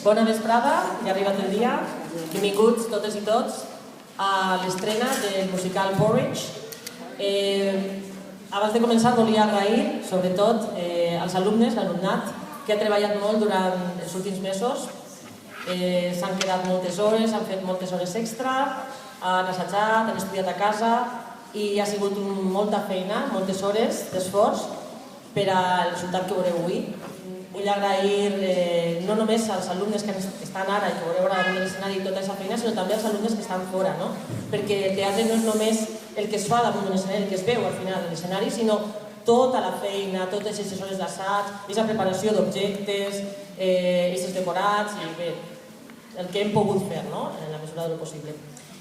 Bona vesprada, ja ha arribat el dia. Benvinguts totes i tots a l'estrena del musical Porridge. Abans de començar volia agrair, sobretot, als alumnes, l'alumnat, que ha treballat molt durant els últims mesos. S'han quedat moltes hores, han fet moltes hores extra, han assajat, han estudiat a casa i ha sigut molta feina, moltes hores d'esforç per al resultat que veureu avui. Vull agrair no només als alumnes que estan ara i que veureu ara damunt de l'escenari tota aquesta feina, sinó també als alumnes que estan fora, no? Perquè el teatre no és només el que es fa damunt de l'escenari, el que es veu al final de l'escenari, sinó tota la feina, totes aquestes hores d'assaig, aquesta preparació d'objectes, aquests decorats i bé, el que hem pogut fer, no? En la mesura del possible.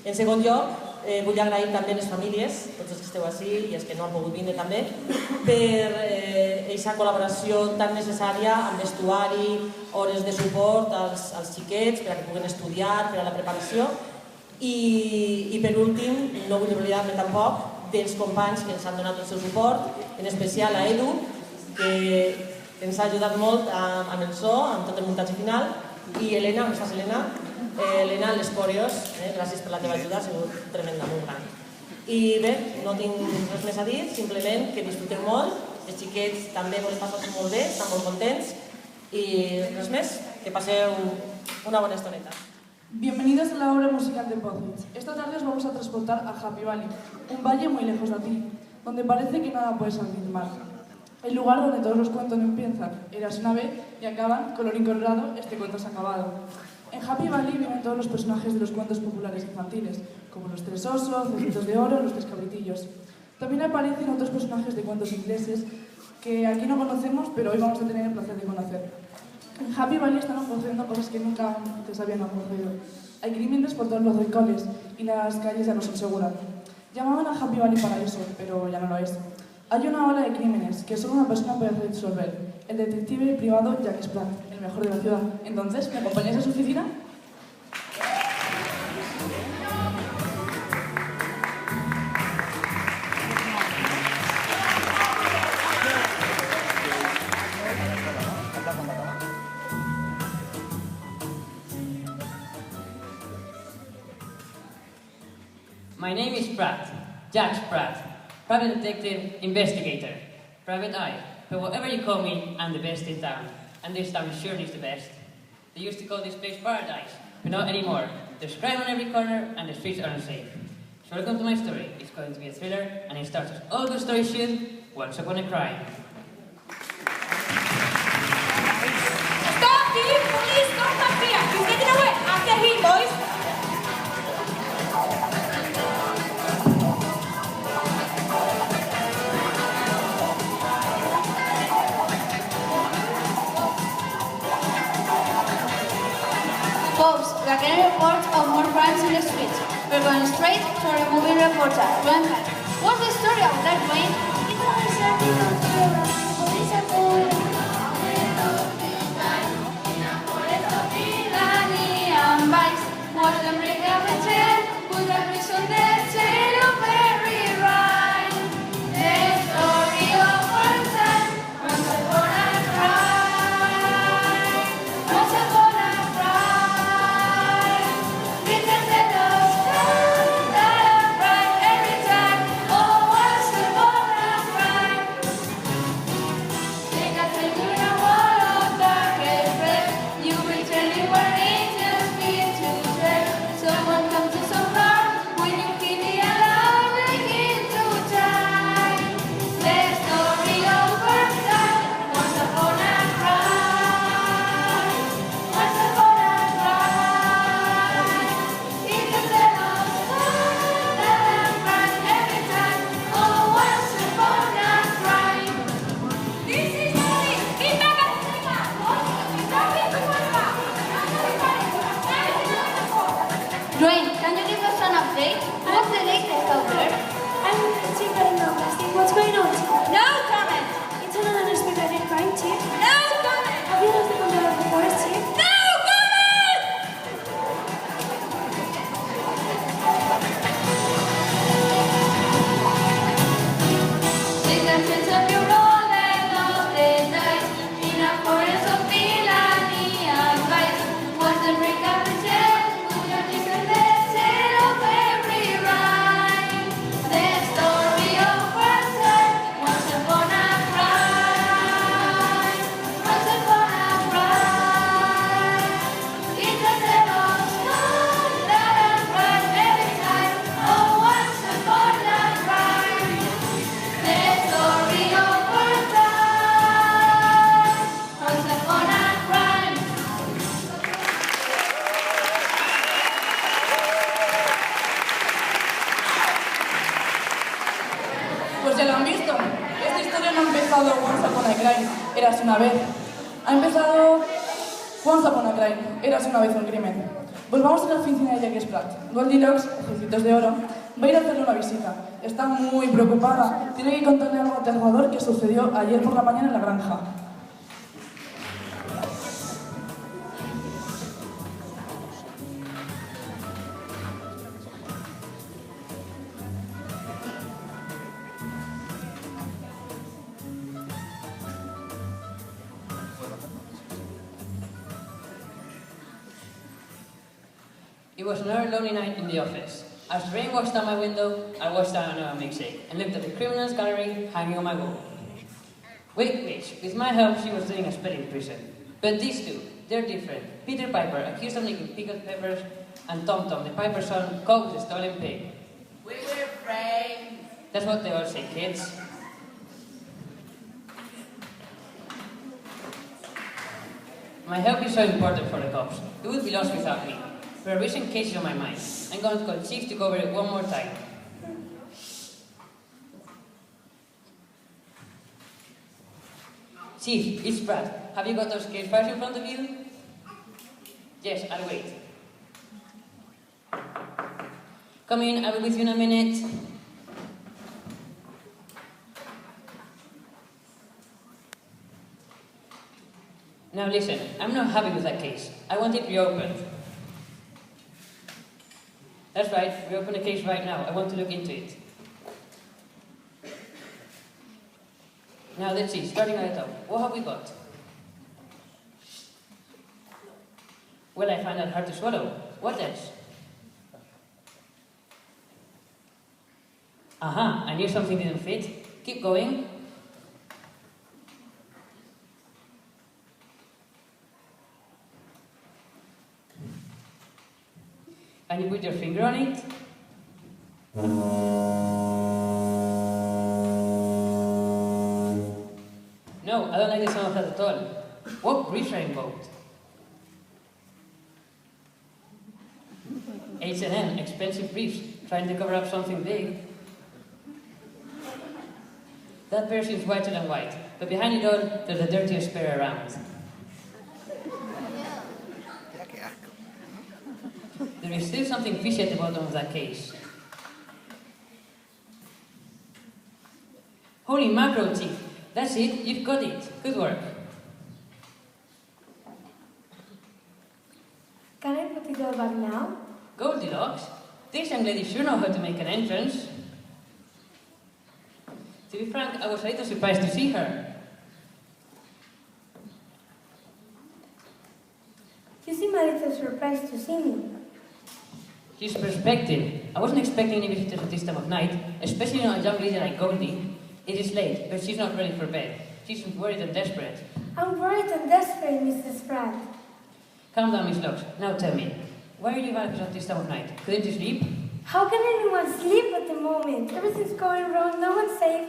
En segon lloc, vull agrair també a les famílies, tots els que esteu ací i els que no han pogut vindre també, per aquesta col·laboració tan necessària amb vestuari, hores de suport als xiquets per a que puguen estudiar, per a la preparació. I per últim, no vull oblidar-me tampoc dels companys que ens han donat el seu suport, en especial a Edu, que ens ha ajudat molt amb el so, amb tot el muntatge final, i Elena, on estàs Elena? Elena, les còreos, gràcies per la teva ajuda, ha sigut tremenda, molt gran. I bé, no tinc res més a dir, simplement que disfruteu molt, els xiquets també volen passar-se molt bé, estan molt contents, y res més, que passeu una bona estoneta. Bienvenidos a la obra musical de Porridge. Esta tarde os vamos a transportar a Happy Valley, un valle muy lejos de ti, donde parece que nada puede salir mal. El lugar donde todos los cuentos empiezan, eras una vez y acaban, colorín colorado, este cuento se ha acabado. En Happy Valley viven todos los personajes de los cuentos populares infantiles, como los tres osos, Cecitos de Oro, los tres cabritillos. También aparecen otros personajes de cuentos ingleses que aquí no conocemos, pero hoy vamos a tener el placer de conocer. En Happy Valley están ocurriendo cosas que nunca antes habían ocurrido. Hay crímenes por todos los rincones y las calles ya no son seguras. Llamaban a Happy Valley paraíso, pero ya no lo es. Hay una ola de crímenes que solo una persona puede resolver. El detective privado Jack Sprat, el mejor de la ciudad. Entonces, ¿me acompañáis a su oficina? My name is Spratt, Jack Spratt, private detective investigator, private eye, but whatever you call me, I'm the best in town, and this town surely is the best. They used to call this place paradise, but not anymore. There's crime on every corner, and the streets are unsafe. So welcome to my story. It's going to be a thriller, and it starts as all good stories should, once upon a crime. Stop, thief! Police, don't stop here! He's getting away! After him, boys! Folks, we are getting reports of more crimes in the streets. We're going straight to our movie reporter, Dwayne Penn. What's the story of that, Dwayne? Watch them bring up a chair, put a piece on their tail of very right. The story of one time, once upon a crime. Once upon a crime. Written the lost time, that of right every time. Oh, once upon a crime. Crane, Érase una vez. Ha empezado Once Upon a Crime, Érase una vez un crimen. Volvamos a la oficina de Jack Spratt. Goldilocks, ojecitos de oro, va a ir a hacerle una visita. Está muy preocupada. Tiene que contarle algo aterrador que sucedió ayer por la mañana en la granja. It was another lonely night in the office. As the rain washed down my window, I washed down a milkshake and looked at the criminals gallery hanging on my wall. Wait, with my help, she was doing a spelling prison. But these two, they're different. Peter Piper, accused of nicking pickled peppers, and Tom Tom, the Piper's son, caught with a stolen pig. We were framed. That's what they all say, kids. My help is so important for the cops. They would be lost without me. There are recent cases on my mind. I'm going to call Chief to go over it one more time. Chief, it's Brad. Have you got those case files in front of you? Yes, I'll wait. Come in, I'll be with you in a minute. Now listen, I'm not happy with that case. I want it reopened. That's right, reopen the case right now. I want to look into it. Now let's see, starting at the top. What have we got? Well, I find that hard to swallow. What else? Aha, I knew something didn't fit. Keep going. And you put your finger on it. No, I don't like the sound of that at all. What briefs are involved? H&M, expensive briefs, trying to cover up something big. That pair seems whiter than white, but behind it all, there's the dirtiest pair around. There is still something fishy at the bottom of that case. Holy mackerel, Chief. That's it, you've got it. Good work. Can I put it all back now? Goldilocks? This young lady sure knows how to make an entrance. To be frank, I was a little surprised to see her. You seem a little surprised to see me. His perspective. I wasn't expecting any visitors at this time of night, especially not a young lady like Goldie. It is late, but she's not ready for bed. She's worried and desperate. I'm worried and desperate, Mrs. Pratt. Calm down, Miss Locks. Now tell me, why are you leaving at this time of night? Couldn't you sleep? How can anyone sleep at the moment? Everything's going wrong, no one's safe,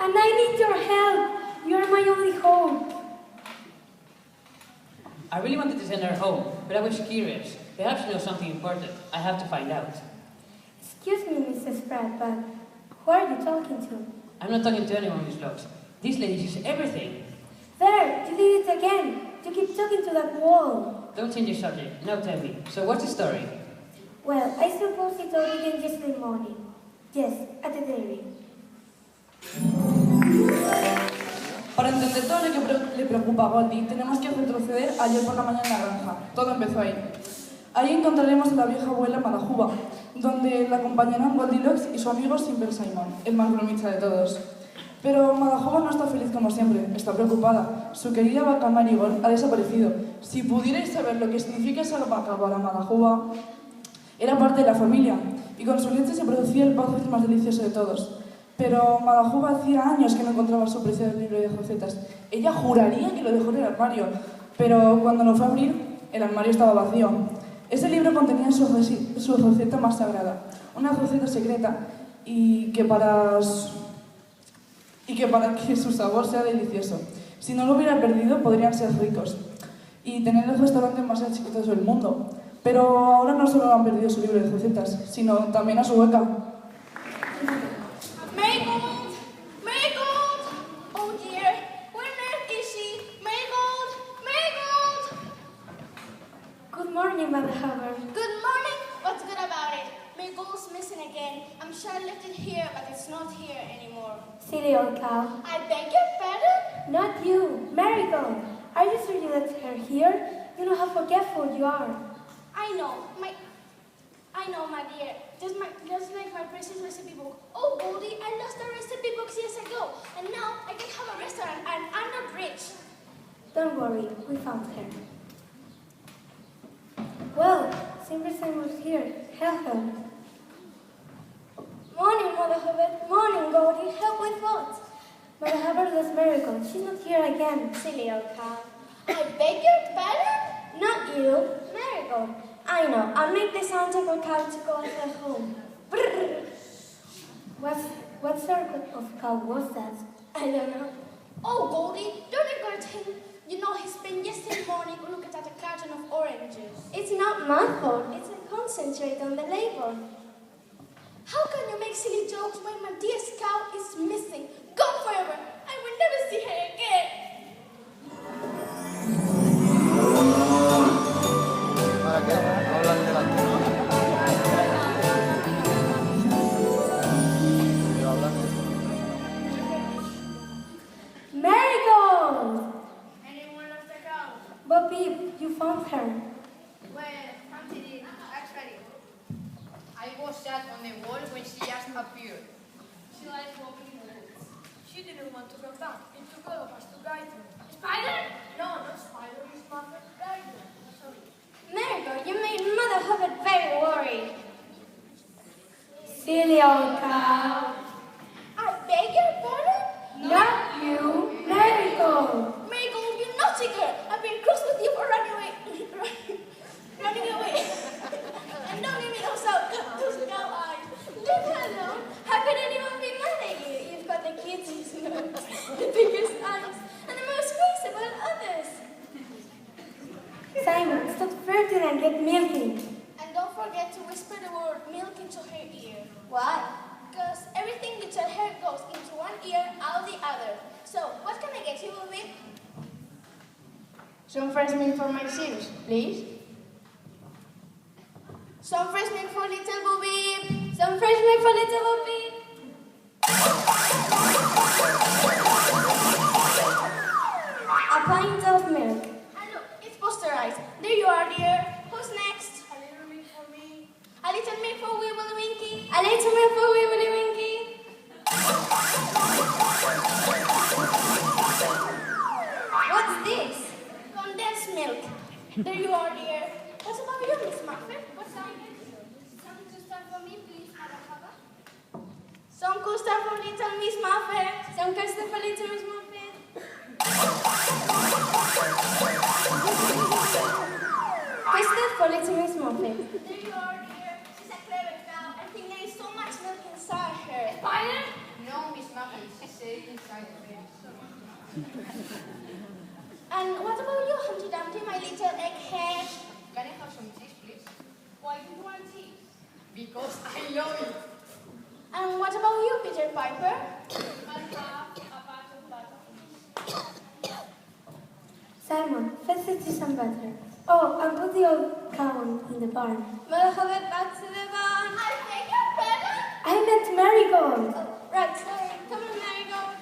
and I need your help. You're my only hope. I really wanted to send her home, but I was curious. Perhaps you know something important. I have to find out. Excuse me, Mrs. Pratt, but who are you talking to? I'm not talking to anyone, Miss Locks. This lady sees everything. There, you did it again. You keep talking to that wall. Don't change the subject. Now tell me. So what's the story? Well, I suppose it all began yesterday morning. Yes, at the dairy. Para entender todo lo que le preocupa a Goldie, tenemos que retroceder ayer por la mañana en la granja. Todo empezó ahí. Ahí encontraremos a la vieja abuela Madajuba, donde la acompañarán Goldilocks y su amigo Simple Simon, el más bromista de todos. Pero Madajuba no está feliz como siempre, está preocupada. Su querida vaca Marigold ha desaparecido. Si pudierais saber lo que significa esa vaca para Madajuba, era parte de la familia, y con su leche se producía el puzzle más delicioso de todos. Pero Madajuba hacía años que no encontraba su preciado libro de recetas. Ella juraría que lo dejó en el armario, pero cuando lo fue a abrir, el armario estaba vacío. Ese libro contenía su receta más sagrada, una receta secreta, y que para que su sabor sea delicioso. Si no lo hubiera perdido, podrían ser ricos y tener el restaurante más exitoso del mundo. Pero ahora no solo han perdido su libro de recetas, sino también a su beca. Marigold! Marigold! Oh dear, where on earth morning, Mother Hubbard. Good morning. What's good about it? My goal's missing again. I'm sure I left it here, but it's not here anymore. Silly old cow. I beg your pardon? Not you, Marigold. Are you sure you left her here? You know how forgetful you are. I know, my dear. Just like my precious recipe book. Oh, Goldie, I lost the recipe books years ago, and now I can have a restaurant, and I'm not rich. Don't worry, we found her. Well, Simperson was here. Help her. Morning, Mother Hubbard. Morning, Goldie. Help with what? Mother Hubbard lost Marigold. She's not here again. Silly old cow. I beg your pardon? Not you, Marigold. I know. I'll make this untickle cow to go to her home. Brrr. What sort of cow was that? I don't know. Oh, Goldie, don't encourage him. You know, he spent yesterday morning looking at a carton of oranges. It's not my fault. It's a concentrate on the label. How can you make silly jokes when my dear cow is missing? Gone forever. I will never see her again. Marigold! Anyone lost a cow? Bo Peep, you found her. Well, Humpty did, actually. I was sat on the wall when she just appeared. She likes walking in the woods. She didn't want to come down. It took all of us to guide her. Spider? No, not Spider, Miss Muffet. Guide her. Sorry. Marigold, you made Mother Hubbard very worried. Silly old cow. I beg your pardon? Not you, Marigold. Marigold, you naughty girl. I've been cross with you for running away. Running away. And don't give me those cow eyes. Leave her alone. How could anyone be mad at you? You've got the cutest nose, the biggest eyes, and the most reasonable others. Simon, stop flirting and get milking. And don't forget to whisper the word milk into her ear. Why? Because everything you tell her goes into one ear, out the other. So, what can I get you with? Some fresh milk for my sins, please. Some fresh milk for little Booby. Some fresh milk for little Bobby. A pint of milk. And look, it's posterized. There you are, dear. Who's next? A little milk for me. A little milk for Wibbly Winky. A little milk for Wibbly Winky. What's this? Condensed milk. There you are, dear. What about you, Miss Muffet? What's that? Some to stand for me, please, Mother Hubbard. Some custard for little Miss Muffet. Some custard for little Miss Muffet. Custard for little Miss Muffet. There you are, dear. She's a clever cow. I think there is so much milk inside her. Spider? No, Miss Muffet, she said inside the bed. And what about you, Humpty Dumpty, my little egghead? Can I have some cheese, please? Why do you want cheese? Because I love it. And what about you, Peter Piper? I'll have a part of butter. Simon, fetch the some butter. Oh, and put the old cow in the barn. Mother Hubbard, back to the barn. I beg your pardon? I meant Marigold. Oh, right, sorry. Come on, Marigold.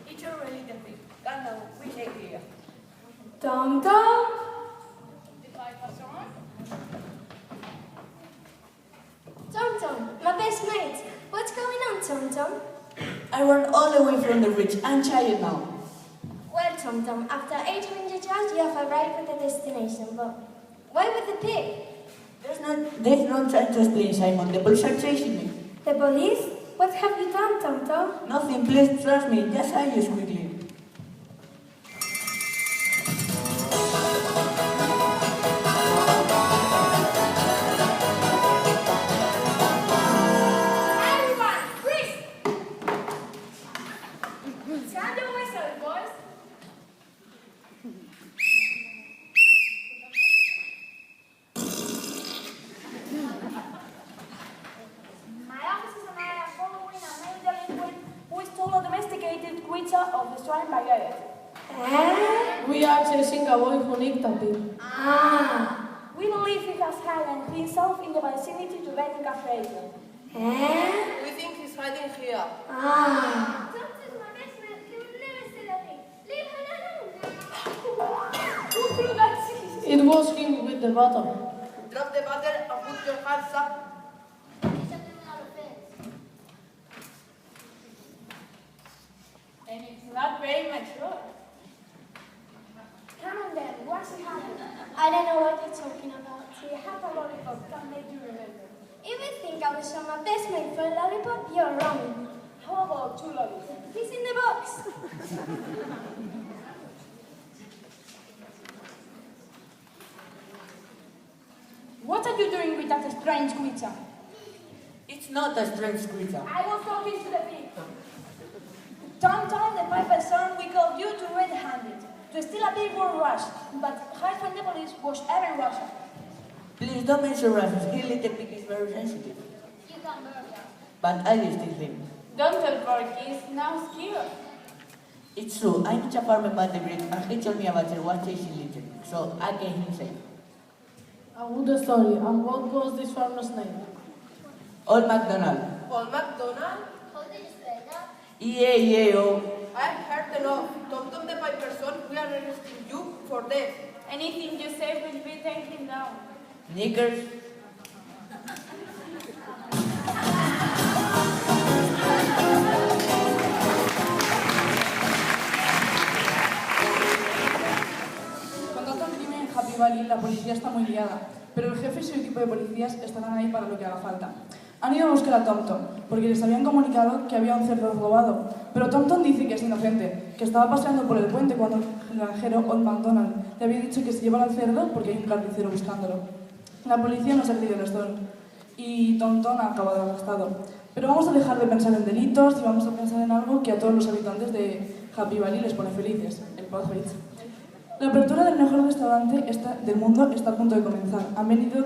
It's already the big. Gandalf, we take here. Tom Tom. The five was on. Tom Tom, my best mate. What's going on, Tom Tom? I ran all the way from the ridge. I'm tired now. Well, Tom Tom, after 800 yards, you have arrived at the destination, but why with the pig? There's no time to explain, Simon. The police are chasing me. The police? What have you done, Tom Tom? Nothing, please trust me. Just hide you quickly. Everyone, freeze! Sound your whistle, boys. We are chasing a boy who nicked a pig. We believe he has hidden himself in the vicinity to Benny Cafe. We think he's hiding here. Don't is my best friend. He will never steal a pig. Leave her alone. Who threw that cheese? It was him with the bottle. Drop the bottle and put your hands up. And it's not very mature. Come on then, what's it happening? I don't know what you're talking about. He had a lollipop that made you remember. If you think I will show my best mate for a lollipop, you're wrong. How about 2 lollipops? He's in the box. What are you doing with that strange creature? It's not a strange creature. I was talking to the pig. Tom, the piper's son, we called you to red-handed. To steal a pig was rush, but hide from the police was even worse. Please don't mention Russians. He little pig is very sensitive. You can murder. But I will steal him. Don't tell Porky, he's now scared. It's true. I met a farmer by the bridge and he told me about the one chasing little pig. So I gave him safe. A good story. And what was this farmer's name? Old MacDonald. Paul McDonald? How did you spell that? E-A-E-A-O. I heard enough. Tom the piper's son, we are arresting you for death. Anything you say will be taken down. Knickers. Con tanto crimen en Happy Valley, la policía está muy liada, pero el jefe y su equipo de policías estarán ahí para lo que haga falta. Han ido a buscar a Tom, porque les habían comunicado que había un cerdo robado, pero Tom dice que es inocente, que estaba paseando por el puente cuando el granjero Old MacDonald le había dicho que se llevara al cerdo porque hay un carnicero buscándolo. La policía no se ha creído el stone y Tom ha acabado arrestado. Pero vamos a dejar de pensar en delitos y vamos a pensar en algo que a todos los habitantes de Happy Valley les pone felices, el Potridge. La apertura del mejor restaurante del mundo está a punto de comenzar. Han venido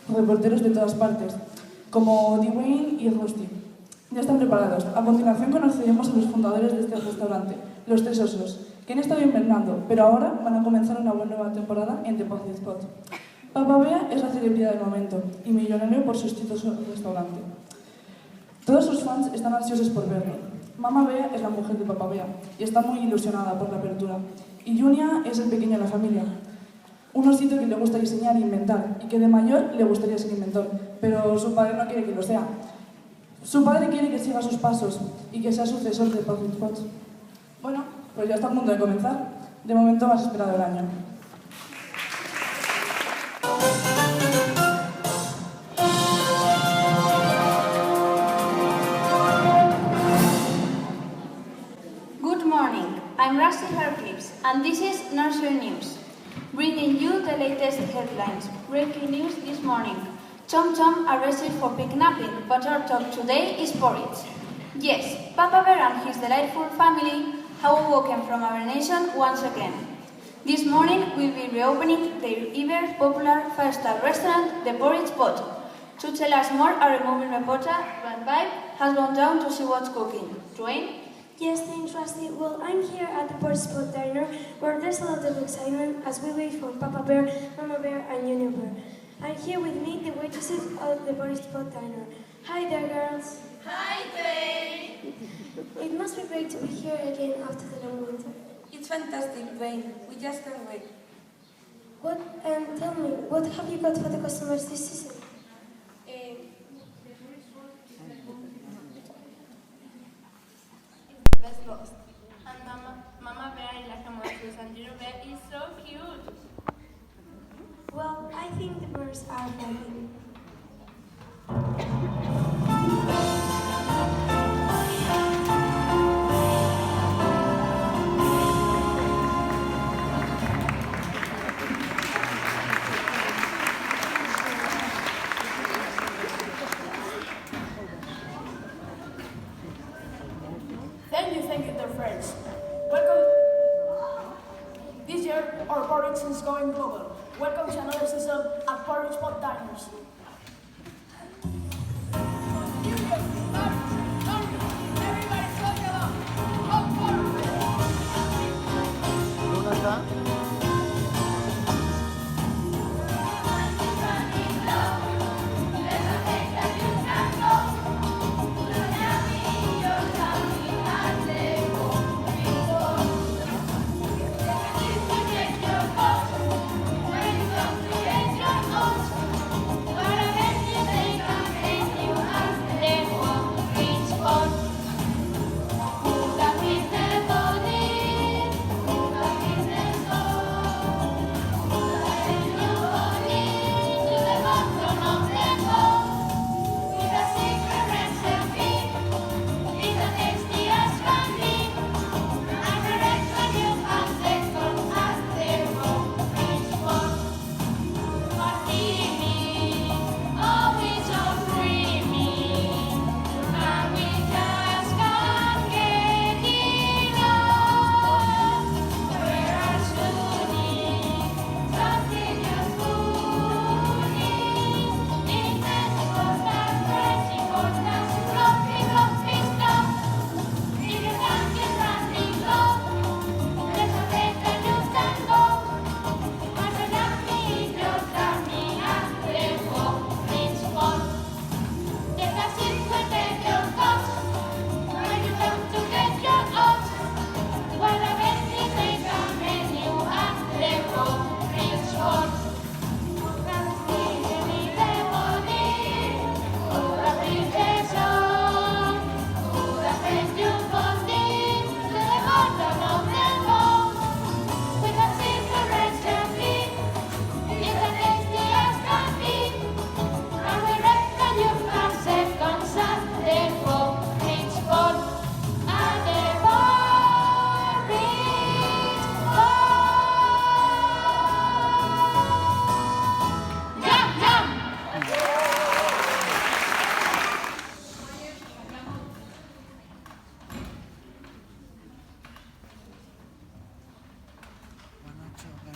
reporteros de todas partes, como Dwayne y Rusty. Ya están preparados. A continuación conoceremos a los fundadores de este restaurante, los 3 osos, que han estado invernando, pero ahora van a comenzar una nueva temporada en The Potridge Spot. Papa Bea es la celebridad del momento y millonario por su exitoso restaurante. Todos sus fans están ansiosos por verlo. Mama Bea es la mujer de Papa Bea y está muy ilusionada por la apertura. Y Junia es el pequeño de la familia, un osito que le gusta diseñar e inventar y que de mayor le gustaría ser inventor, pero su padre no quiere que lo sea. Su padre quiere que siga sus pasos y que sea sucesor de Potridge Spot. Bueno, pues ya está a punto de comenzar. De momento más esperado el año. Good morning, I'm Rusty Harcliffs, and this is Nursery News, bringing you the latest headlines. Breaking news this morning. Tom arrested for pignapping, but our talk today is porridge. Yes, Papa Bear and his delightful family have awoken from hibernation once again. This morning we'll be reopening their ever popular 5-star restaurant, The Porridge Spot. To tell us more, our removing reporter, Brad Vibe, has gone down to see what's cooking. Dwayne? Yes, thanks, Rusty. Well, I'm here at the Porridge Spot Diner, where there's a lot of excitement as we wait for Papa Bear, Mama Bear, and Junior Bear. And here with me, the waitresses of the Porridge Spot Diner. Hi there, girls. Hi, Dwayne. It must be great to be here again after the long winter. It's fantastic, Dwayne. We just can't wait. Tell me, what have you got for the customers this season? It's the best roast. And Mama Bear is like a monstrous, and Junior Bear is so cute. Well, I think the birds are happy. Thank you, dear friends. Welcome. This year, our porridge is going global. Welcome to another season at Porridge Spot Diners. Everybody's talking about porridge.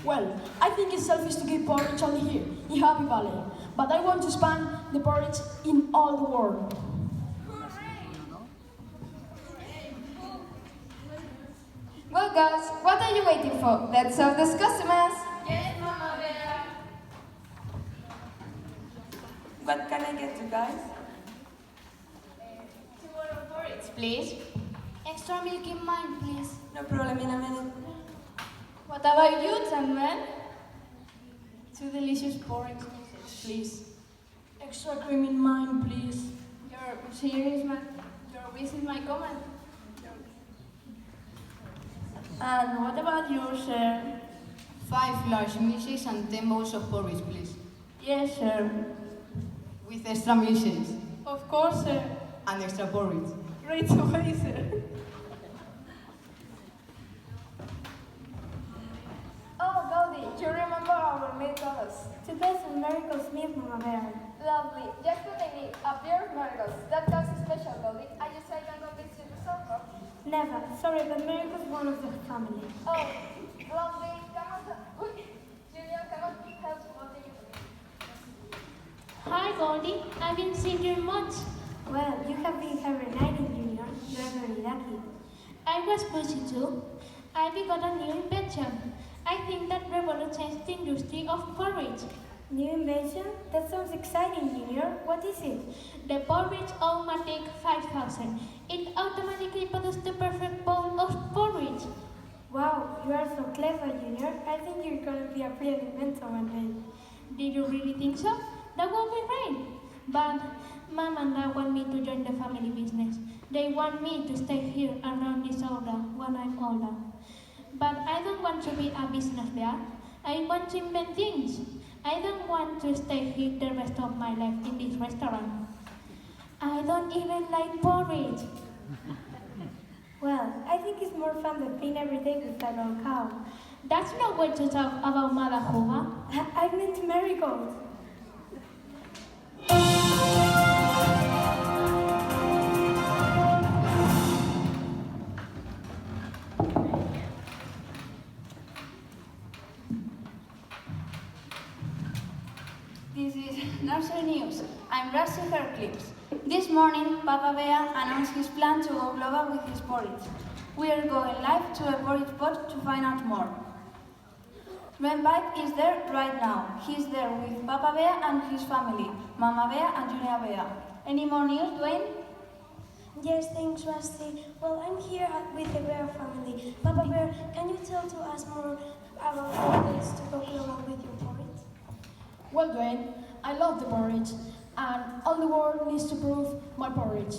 Well, I think it's selfish to keep porridge only here, in Happy Valley. But I want to expand the porridge in all the world. Well, guys, what are you waiting for? Let's serve those customers. Yes, Mama Bear. What can I get you guys? Tomorrow porridge, please. Extra milk in mine, please. No problem, in a minute. What about you, gentlemen? 2 delicious porridge mixes, please. Extra cream in mine, please. Your wish is my command. And what about you, sir? 5 large milkshakes and 10 bowls of porridge, please. Yes, sir. With extra milkshakes. Of course, sir. And extra porridge. Right away, sir. Oh, Goldie, you remember our miracles? To best and miracles meet Mama Bear. Lovely. Just what I need. A pair of miracles. That counts as special, Goldie. I just say I'm going to visit the soccer. Never. Sorry, but miracles one of the family. Oh, Goldie, come on. Julia, come on. Help. What do you do? Hi, Goldie. I haven't seen you much. Well, you have been hibernating, Junior. You are very lucky. I was busy too. I got a new invention. I think that revolutionized the industry of porridge. New invention? That sounds exciting, Junior. What is it? The Porridge O-Matic 5000. It automatically produces the perfect bowl of porridge. Wow, you are so clever, Junior. I think you're going to be a brilliant inventor one day. Did you really think so? That would be great. But Mom and Dad want me to join the family business. They want me to stay here and run this order when I'm older. But I don't want to be a business bear. I want to invent things. I don't want to stay here the rest of my life in this restaurant. I don't even like porridge. Well, I think it's more fun than being every day with that old cow. That's no way to talk about Mother Huga. I meant marigold. This is Nursery News. I'm Rusty Herclips. This morning, Papa Bear announced his plan to go global with his porridge. We are going live to a porridge pot to find out more. Dwayne Pipe is there right now. He's there with Papa Bear and his family, Mama Bear and Junior Bear. Any more news, Dwayne? Yes, thanks, Rusty. Well, I'm here with the Bear family. Papa Bear, can you tell to us more about what it is to go global with your porridge? Well, Dwayne, I love the porridge, and all the world needs to prove my porridge.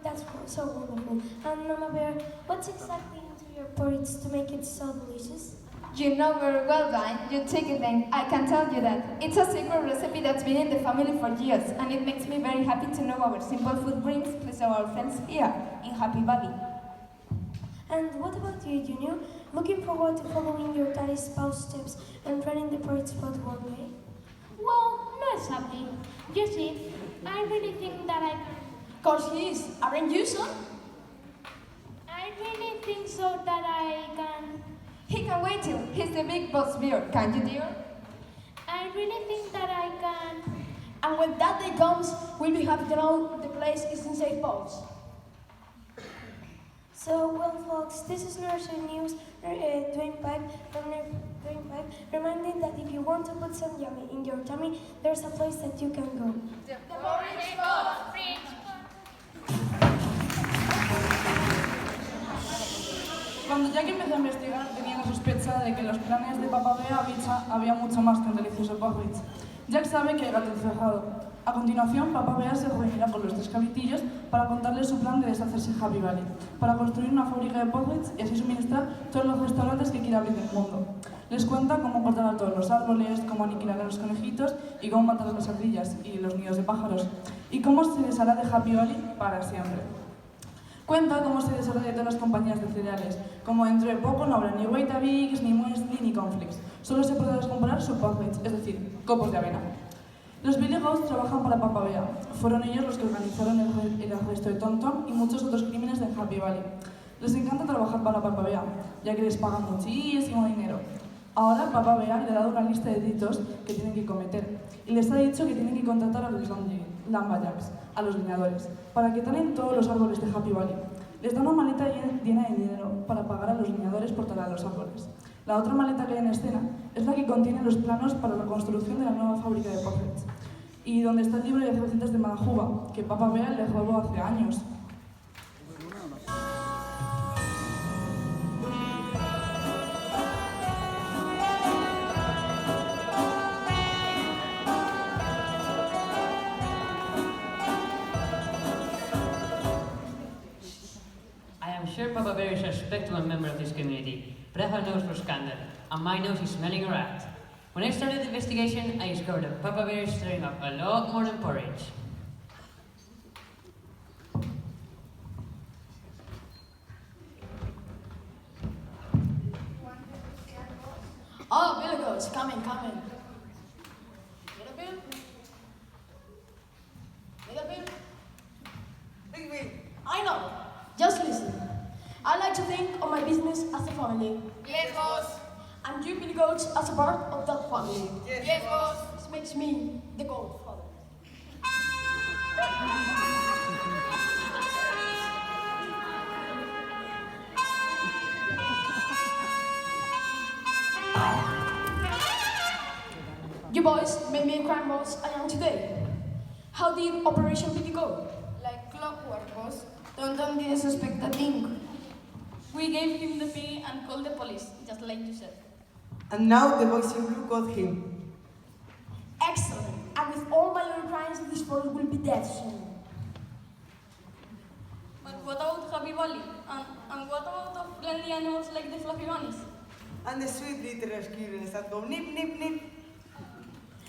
That's so wonderful. And Mama Bear, what's exactly into your porridge to make it so delicious? You know very well, Dwayne. You take it then. I can tell you that. It's a secret recipe that's been in the family for years, and it makes me very happy to know our simple food brings pleasure our friends here in Happy Valley. And what about you, Junior? Looking forward to following your daddy's steps and running the porridge pot one day? Well, not exactly. You see, I really think that I can. Of course he is. Aren't you, son? I really think so that I can. He can wait till. He's the big boss bear, can't you, dear? I really think that I can. And when that day comes, we'll be happy to know the place is in safe boats. So, well, folks, this is Nursery News, Dwayne Pipe, reminding that if you want to put some yummy in your tummy, there's a place that you can go. The porridge pot. Cuando Jack empezó a investigar, tenía la sospecha de que en los planes de Papa Bear había mucho más que un delicioso porridge. Jack sabe que hay gato encerrado. A continuación, Papa Bear se reunirá con los 3 cabritillos para contarles su plan de deshacerse en Happy Valley, para construir una fábrica de porridge y así suministrar todos los restaurantes que quiera abrir en el mundo. Les cuenta cómo cortar a todos los árboles, cómo aniquilar a los conejitos y cómo matar a las ardillas y los nidos de pájaros, y cómo se deshará de Happy Valley para siempre. Cuenta cómo se deshará de todas las compañías de cereales, como dentro de poco no habrá ni Weetabix, ni Muesli, ni Cornflakes. Solo se podrá comprar su porridge, es decir, copos de avena. Los Billy Goats trabajan para Papa Bear. Fueron ellos los que organizaron el arresto de Tom Tom y muchos otros crímenes de Happy Valley. Les encanta trabajar para Papa Bea, ya que les pagan muchísimo dinero. Ahora Papa Bea le ha dado una lista de delitos que tienen que cometer y les ha dicho que tienen que contratar a los lumberjacks, a los leñadores, para que talen todos los árboles de Happy Valley. Les da una maleta llena de dinero para pagar a los leñadores por talar los árboles. La otra maleta que hay en escena es la que contiene los planos para la construcción de la nueva fábrica de Pockets y donde está el libro de recetas de Madajuba, que Papa Bea le robó hace años. I am sure Papa Bear is a respectable member of this community, but I have a nose for scandal, and my nose is smelling a rat. When I started the investigation, I discovered that Papa Bear is stirring up a lot more than porridge. Oh, Billy Goats, come in. Little Bill? Big Bill. I know. Just listen. I like to think of my business as a family. Yes, boss. And you, Billy Goats, as a part of that family. Yes, boss. This makes me the godfather. You boys made me a crime boss I am today. How did Operation Billy go? Like clockwork, boss. Tonton didn't suspect a thing. We gave him the pay and called the police, just like you said. And now the boys in blue got him. Excellent. And with all my little crimes, this force will be dead soon. But what about Happy Valley? And what about the friendly animals like the fluffy bunnies? And the sweet little squirrels that go nip, nip, nip.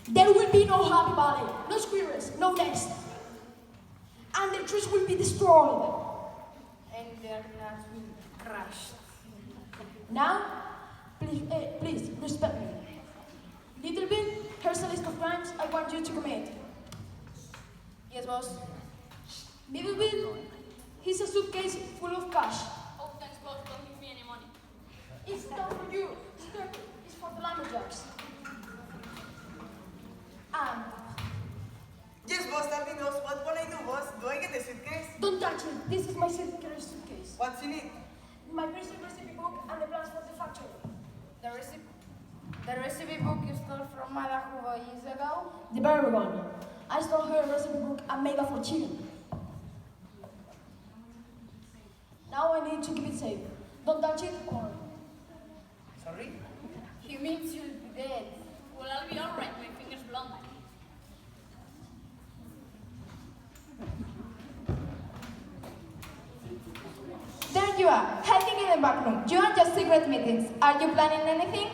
There will be no Happy Valley, no squirrels, no nest. And the trees will be destroyed. And their nuts will be crushed. Now, please respect me. Little bit, here's a list of crimes I want you to commit. Yes, boss. Little bit, here's a suitcase full of cash. Oh, thanks, boss. Don't give me any money. It's not for you. It's for the lumberjacks. Yes, boss, tell me those. What will I do, boss? Do I get the suitcase? Don't touch it. This is my secret suitcase. What's in it? My recipe book and the plans for the factory. The recipe book you stole from Madajuba years ago? The very one. I stole her recipe book and made a fortune. Now I need to keep it safe. Don't touch it or... Sorry? He means you'll be dead. Well, I'll be alright. My finger's blunt. There you are, hiding in the back room. You are just secret meetings. Are you planning anything?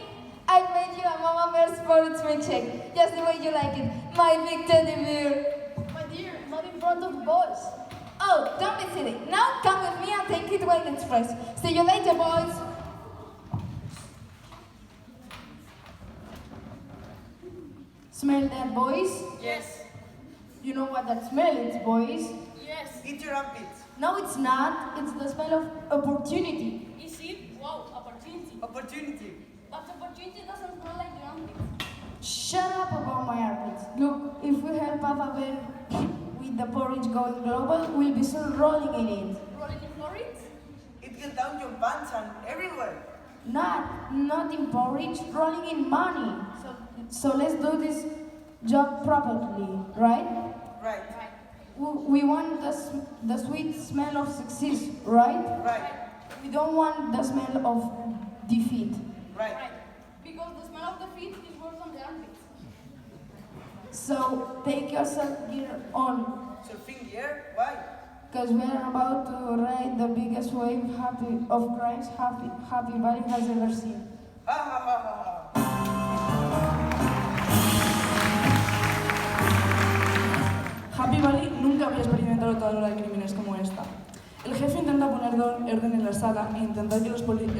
I made you a Mama Bear's porridge milkshake, just the way you like it. My big teddy bear. My dear, not in front of the boys. Oh, don't be silly. Now come with me and take it while it's fresh. See you later, boys. Smell that, boys? Yes. You know what that smell is, boys? Yes. Eat your armpits. No, it's not. It's the smell of opportunity. Is it? Wow, opportunity. Opportunity. But opportunity doesn't smell like the armpits. Shut up about my armpits. Look, if we help Papa Bear with the porridge going global, we'll be soon rolling in it. Rolling in porridge? It will down your pants and everywhere. Not in porridge, rolling in money. So let's do this job properly, right? Right. We want the sweet smell of success, right? Right. We don't want the smell of defeat. Right. Because the smell of the feet is worse than the armpits. So take your surf gear on, Surfing gear? Why? because we are about to ride the biggest wave of crimes Happy Valley has ever seen. Ha ha ha ha ha. Happy Valley nunca había experimentado tal ola de crímenes como esta. El jefe intenta poner orden en la sala e intentar que el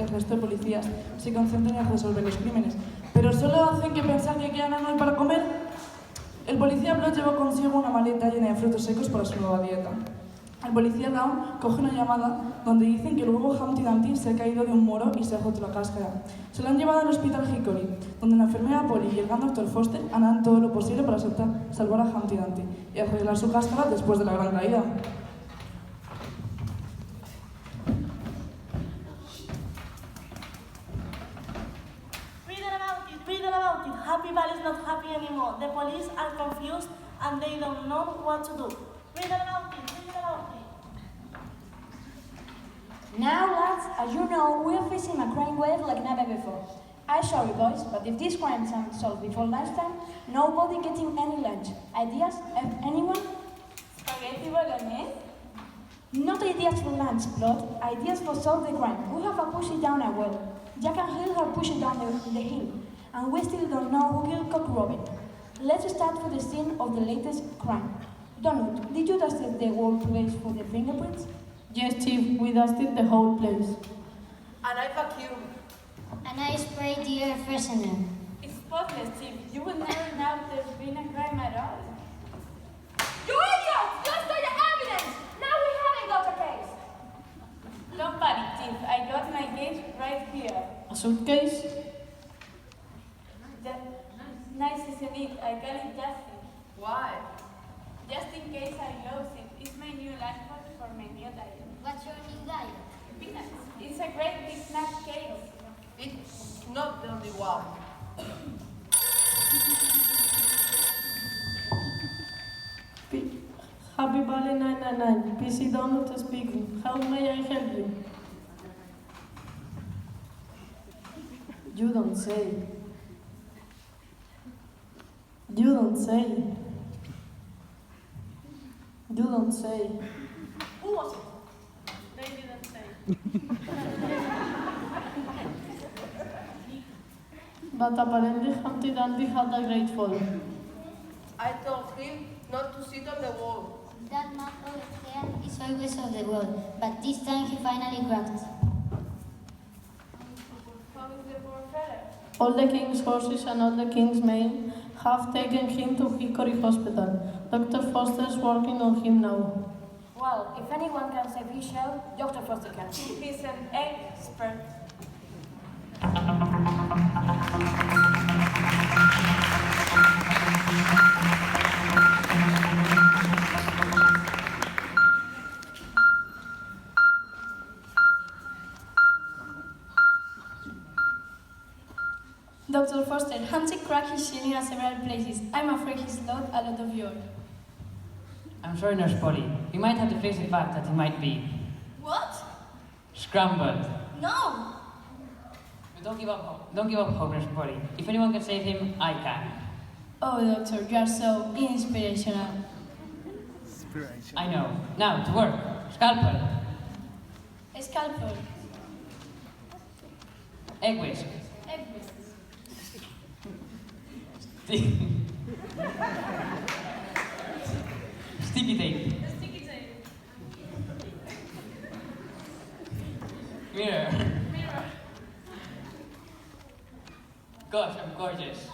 resto de policías se concentren en resolver los crímenes, pero solo hacen que pensar que quedan algo para comer. El policía Blood llevó consigo una maleta llena de frutos secos para su nueva dieta. El policía Down coge una llamada donde dicen que luego Humpty Dumpty se ha caído de un muro y se ha roto la cáscara. Se lo han llevado al hospital Hickory, donde la enfermera Polly y el gran doctor Foster harán todo lo posible para salvar a Humpty Dumpty y arreglar su cáscara después de la gran caída. Read about it. Happy Valley is not happy anymore. The police are confused and they don't know what to do. Read about it. Now, lads, as you know, we're facing a crime wave like never before. I'm sorry, boys, but if these crimes aren't solved before lunchtime, nobody getting any lunch. Ideas? Anyone? Spaghetti bolognese? Not ideas for lunch, Claude. Ideas for solve the crime. We have a push it down a well. Jack and Hill have pushed it down the hill, and we still don't know who killed Cock Robin. Let's start for the scene of the latest crime. Donald, did you dust the whole place for the fingerprints? Yes, Chief, we dusted the whole place. And I vacuumed. And I sprayed the air freshener. It's spotless, Chief. You will never know there's been a crime at all. You idiots! You stole the evidence! Now we haven't got a case! Don't panic, Chief. I got my case right here. A suitcase? Nice, isn't it? I call it Justin. Why? Just in case I lose it. It's my new lunchbox for my new diet. What's your new diet? Peanuts. It's a great big snack cake. It's not the only one. Happy Valley 999, PC Donald speaking. How may I help you? You don't say. You don't say. You don't say. Who was it? They didn't say. But apparently Humpty Dumpty had a great fall. I told him not to sit on the wall. That man over there is always on the wall, but this time he finally cracked. How is the poor fellow? All the king's horses and all the king's men have taken him to Hickory Hospital. Dr. Foster's working on him now. Well, if anyone can save his shell, Dr. Foster can. He's an expert. Dr. Foster, Humpty cracked his shell in several places. I'm afraid he's lost a lot of urine. I'm sorry, Nurse Polly. We might have to face the fact that he might be What? scrambled. No! But don't give up hope. Don't give up hope, Nurse Polly. If anyone can save him, I can. Oh, doctor, you are so inspirational. I know. Now, to work. Scalpel. A scalpel. Egg whisk. Egg whisk. Sticky tape. Sticky tape. Mirror. Mirror. Gosh, I'm gorgeous.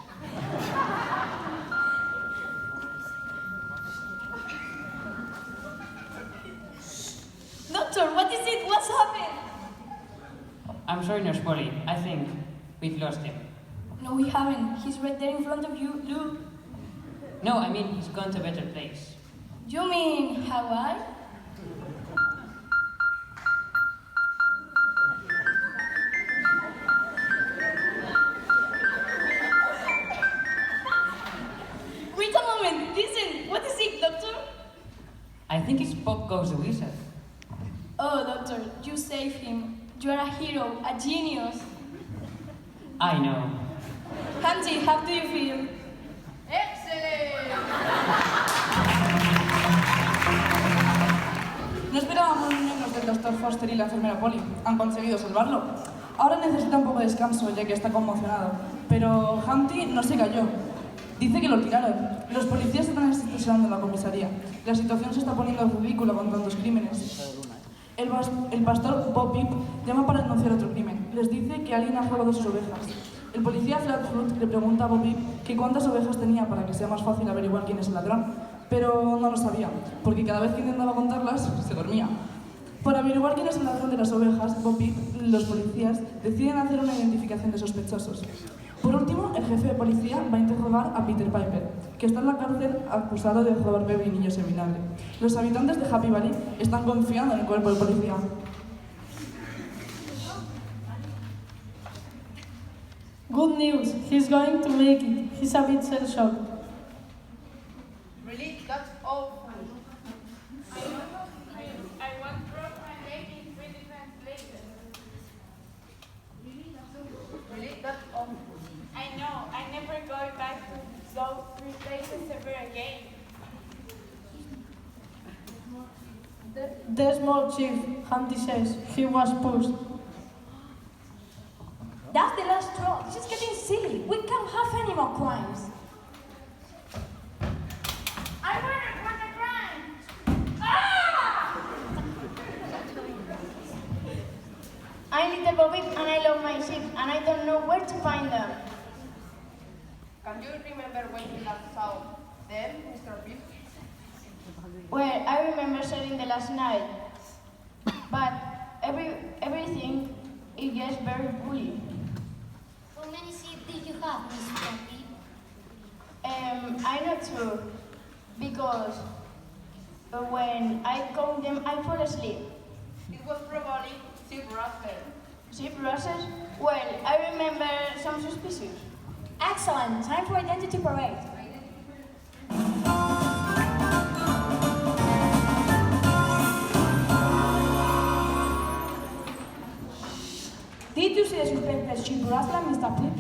Doctor, what is it? What's happened? I'm sorry, Nurse Polly. I think we've lost him. No, we haven't. He's right there in front of you. Look. No, I mean he's gone to a better place. You mean Hawaii? Wait a moment. Listen. What is it, doctor? I think it's Pop Goes the Wizard. Oh, doctor, you saved him. You are a hero, a genius. I know. Humpty, how do you feel? No esperábamos menos del Dr. Foster y la enfermera Polly. Han conseguido salvarlo. Ahora necesita un poco de descanso, ya que está conmocionado. Pero Humpty no se cayó. Dice que lo tiraron. Los policías están estacionando en la comisaría. La situación se está poniendo ridícula con tantos crímenes. El pastor Bob Peep llama para denunciar otro crimen. Les dice que alguien ha robado sus ovejas. El policía Flatfoot le pregunta a Bob Peep que cuántas ovejas tenía para que sea más fácil averiguar quién es el ladrón. pero no lo sabía, porque cada vez que intentaba contarlas, se dormía. Para averiguar quién es el ladrón de las ovejas, Bo Peep, los policías deciden hacer una identificación de sospechosos. Por último, el jefe de policía va a interrogar a Peter Piper, que está en la cárcel acusado de robar bebé y niños en vinagre. Los habitantes de Happy Valley están confiando en el cuerpo de policía. Good news, he's going to make it. He's a bit shell-shocked. Really? That's awful. I was broke my leg in 3 different places. Really? That's awful. I know. I never go back to those 3 places ever again. There's more, Chief, Handy says. He was pushed. That's the last straw. This is getting silly. We can't have any more crimes. I want to report a crime! Ah! I'm Little Bobby and I love my sheep and I don't know where to find them. Can you remember when you last saw them, Mr. Peep? Well, I remember selling the last night, but everything it gets very bully. How many sheep did you have, Mr. Peep? I'm not sure, because when I count them, I fall asleep. It was probably Sheep Russell. Sheep Russell? Well, I remember some suspicious. Excellent. Time for identity parade. Did you see the suspected sheep rustler, Mr. Peep?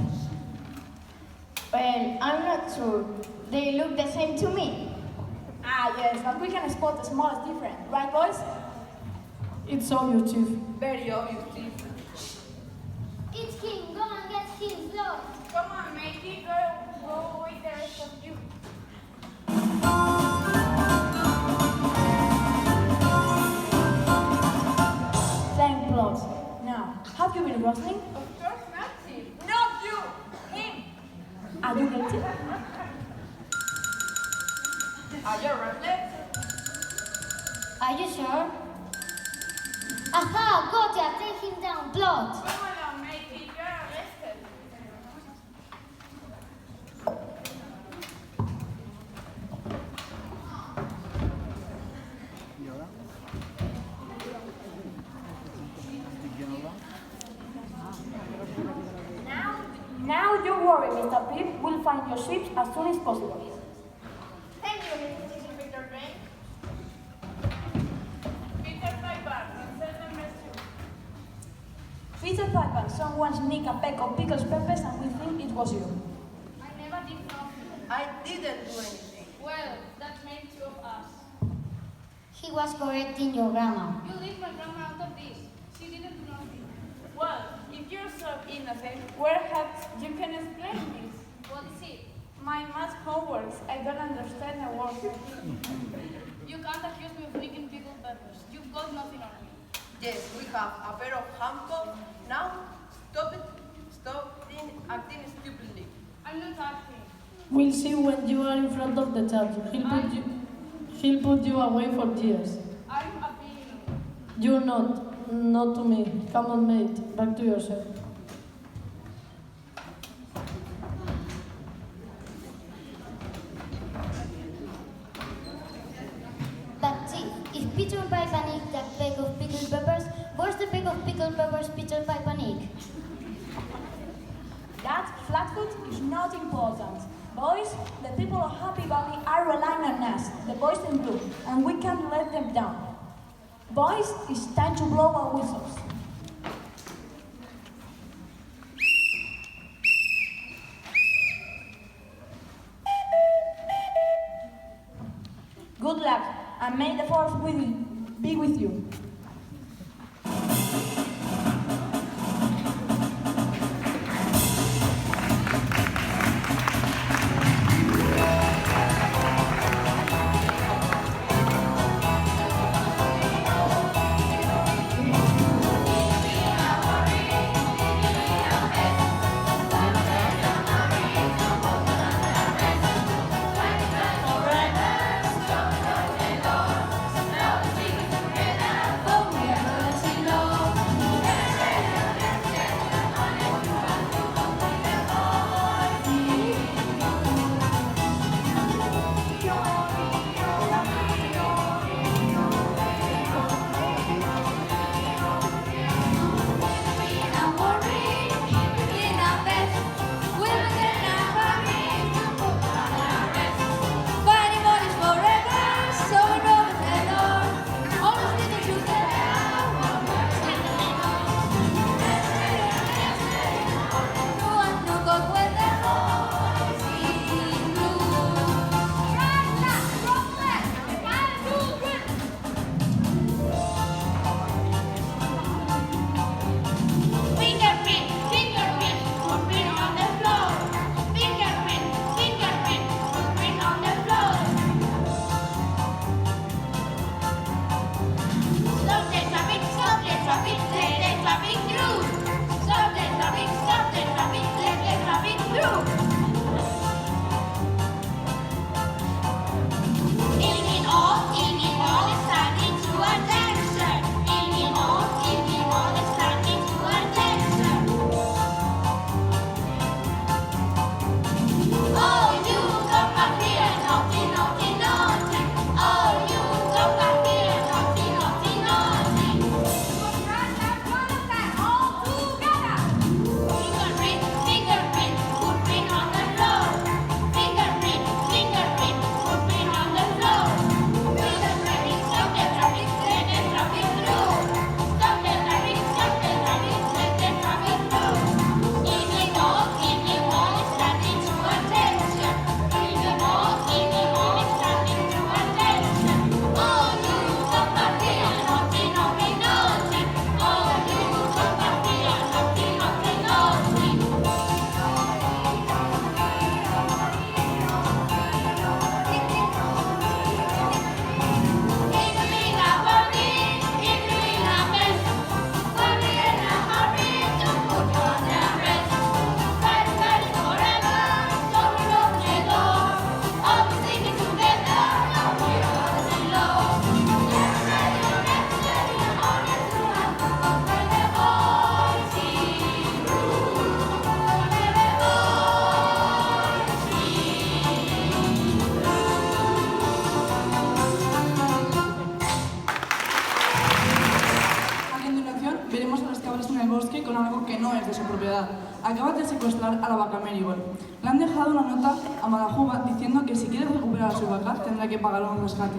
Well, I'm not sure. They look the same to me. Ah, yes, but we can spot the smallest difference. Right, boys? It's obvious, Chief. Very obvious, Chief. It's him. Go and get him, Flo. Come on, matey. Go with the rest of you. Thank Claude. Now, have you been rustling? Of course not, Chief. Not you! Him! Are you guilty? Are you restless? Are you sure? Aha! Gotcha! Take him down, Plot! Come along, matey. You're arrested. Now don't worry, Mr. Peep. We'll find your sheep as soon as possible. Thank you, Mr. Inspector Drake. Peter Piper, insert the message. Peter Piper, someone sneaked a peck of pickles peppers and we think it was you. I never did nothing. I didn't do anything. Well, that made 2 of us. He was correcting your grammar. You leave my grandma out of this. She didn't do nothing. Well, if you're so innocent, perhaps you can explain this. What is it? My math homeworks. I don't understand a word. You can't accuse me of licking pickled peppers. You've got nothing on me. Yes, we have a pair of handcuffs. Now, stop it. Stop acting stupidly. I'm not acting. We'll see when you are in front of the judge. He'll put you away for years. I'm appealing. You're not. Not to me. Come on, mate. Back to yourself. But Chief, if Peter Piper nicked that peck of pickled peppers, where's the peck of pickled peppers Peter Piper nicked? That Flatfoot is not important. Boys, the people of Happy Valley are relying on us, the boys in blue, and we can't let them down. Boys, it's time to blow our whistles. Good luck, and may the force be with you. algo que no es de su propiedad. Acaba de secuestrar a la vaca Marigold. Le han dejado una nota a Malajuba diciendo que si quiere recuperar a su vaca tendrá que pagar un rescate.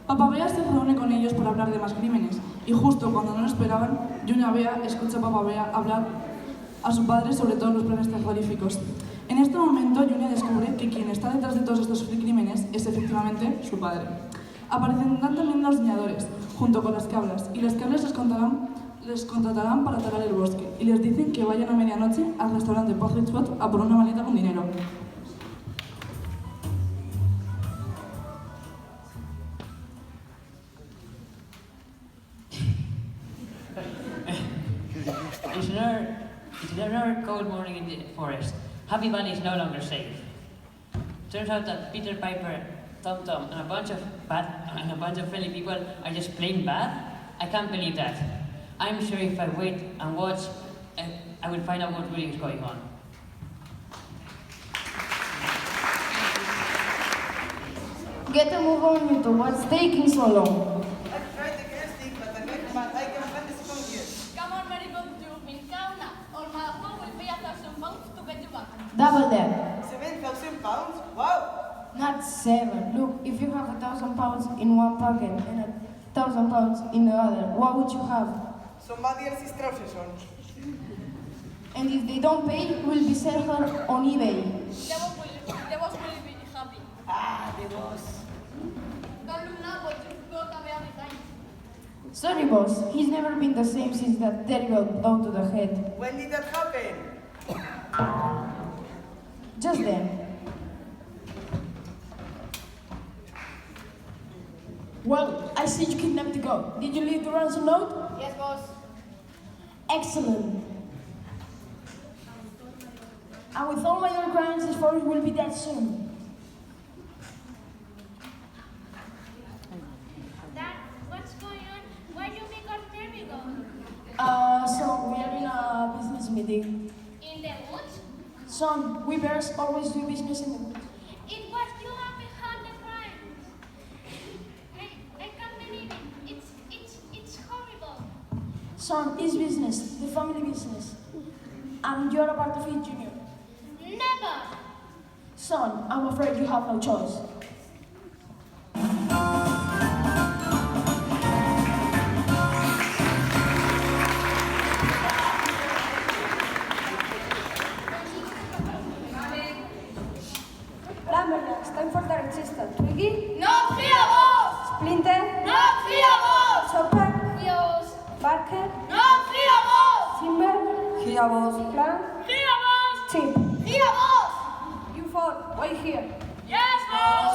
Papa Bea se reúne con ellos para hablar de más crímenes y justo cuando no lo esperaban, Junior Bea escucha a Papa Bea hablar a su padre sobre todos los planes terroríficos. En este momento, Junior descubre que quien está detrás de todos estos crímenes es efectivamente su padre. Aparecerán también los leñadores, junto con las cabras, y los cabras les contratarán para talar el bosque y les dicen que vayan a medianoche al restaurante Porridge Spot a por una maleta con dinero. It's another cold morning in the forest. Happy Valley is no longer safe. Turns out that Peter Piper, Tom Tom, and a bunch of friendly people are just plain bad. I can't believe that. I'm sure if I wait and watch, I will find out what really is going on. Get a move on, YouTube. What's taking so long? I've tried the gas stick, but I can't find the phone here. Come on, Marigold, you've been counted. Or Malajuba will pay 1,000 pounds to get you back. Double that. 7,000 pounds? Wow! Not 7. Look, if you have 1,000 pounds in one pocket and 1,000 pounds in the other, what would you have? Somebody else's trousers on. And if they don't pay, we'll be selling her on eBay. The boss will be happy. Ah, the boss. Don't look now, but you've got a very behind. Sorry, boss. He's never been the same since that terrible blow to the head. When did that happen? Just then. Well, I see you kidnapped the girl. Did you leave the ransom note? Yes, boss. Excellent. And with all my other crimes, this forest will be dead soon. Dad, what's going on? Why do you make us terrible? So we are in a business meeting. In the woods? Son, we bears always do business in the woods. It was you up behind the crime. I can't believe it. It's horrible. Son, it's business, the family business. And you're a part of it, Junior. Never. Son, I'm afraid you have no choice. Lumberjacks, time for the register. Twiggy? Not here, boss. Splinter? Not here, boss. Chopper? Here, boss. Barker? Not here, boss. Timber? Here, boss. Clan? Here, boss. Chip? Here, boss. You four, wait here. Yes, boss.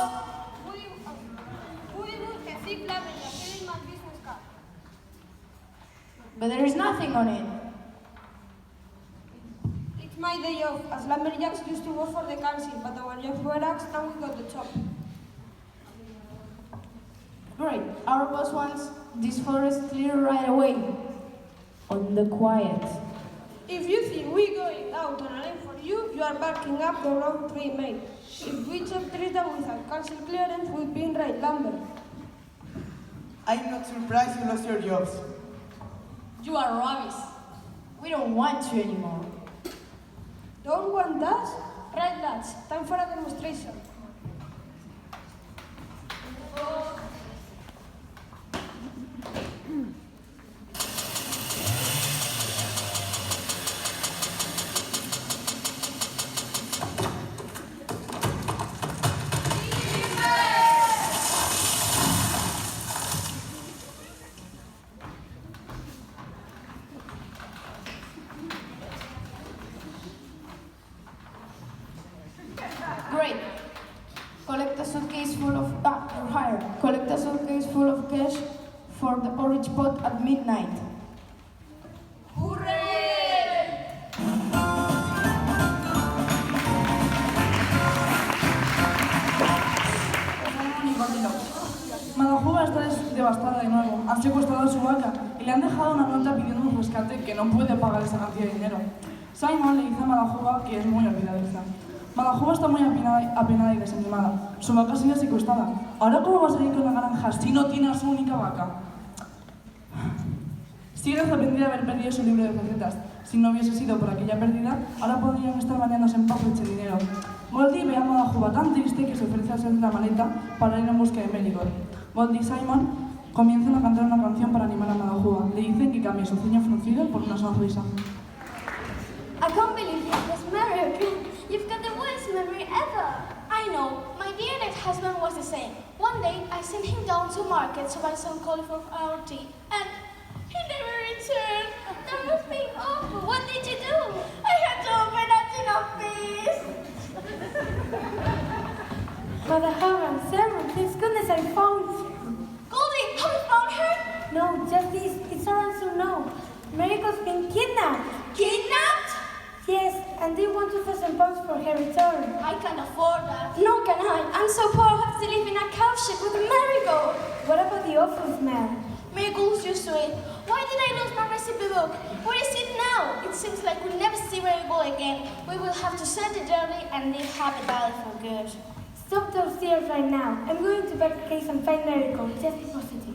Who would have thick lumberjack stealing my business card? But there is nothing on it. It's my day off, as lumberjacks used to work for the council, but our jobs were axed and we got the job. Great. Our boss wants this forest clear right away. On the quiet. If you think we're going out on a line for you, you are backing up the wrong tree, mate. If we chop trees down without council clearance, we'd be in right lumber. I'm not surprised you lost your jobs. You are rubbish. We don't want you anymore. Don't want us? Right, lads, time for a demonstration. Great. Collect a suitcase full of you're hired. Collect a suitcase full of cash for the porridge pot at midnight. Malajuba está devastada de nuevo. Han secuestrado a su vaca y le han dejado una nota pidiendo un rescate que no puede pagar esa cantidad de dinero. Simon le dice a Malajuba que es muy olvidadiza. Malajuba está muy apenada y desanimada. Su vaca ha sido secuestrada. ¿Ahora cómo va a salir con la granja si no tiene a su única vaca? Sigue arrepentida de haber perdido su libro de recetas. Si no hubiese sido por aquella pérdida, ahora podrían estar bañándose en paz y en dinero. Goldie ve a Madajuba tan triste que se ofrece a hacer la maleta para ir en busca de Marigold. Goldie y Simon comienzan a cantar una canción para animar a Madajuba. Le dicen que cambie su ceño fruncido por una sonrisa. I can't believe you was married again. You've got the worst memory ever. I know. My dear dead husband was the same. One day, I sent him down to market to buy some cauliflower tea, and he never returned. That must be awful. What did you do? I had to open a tin of peas. Mother Haran, Simon, thank goodness I found you. Goldie, have you found her? No, just this. It's around to know. Marigold's been kidnapped. Kidnapped? Yes, and they want £2,000 for her return. I can't afford that. No, can I? I'm so poor I have to live in a cow shed with a marigold. What about the awful smell? Marigold's used to it. Why did I lose my recipe book? Where is it now? It seems like we'll never see Marigold again. We will have to send the journey and leave Happy Valley for good. Stop those tears right now. I'm going to bake a cake and find Marigold. Just be positive.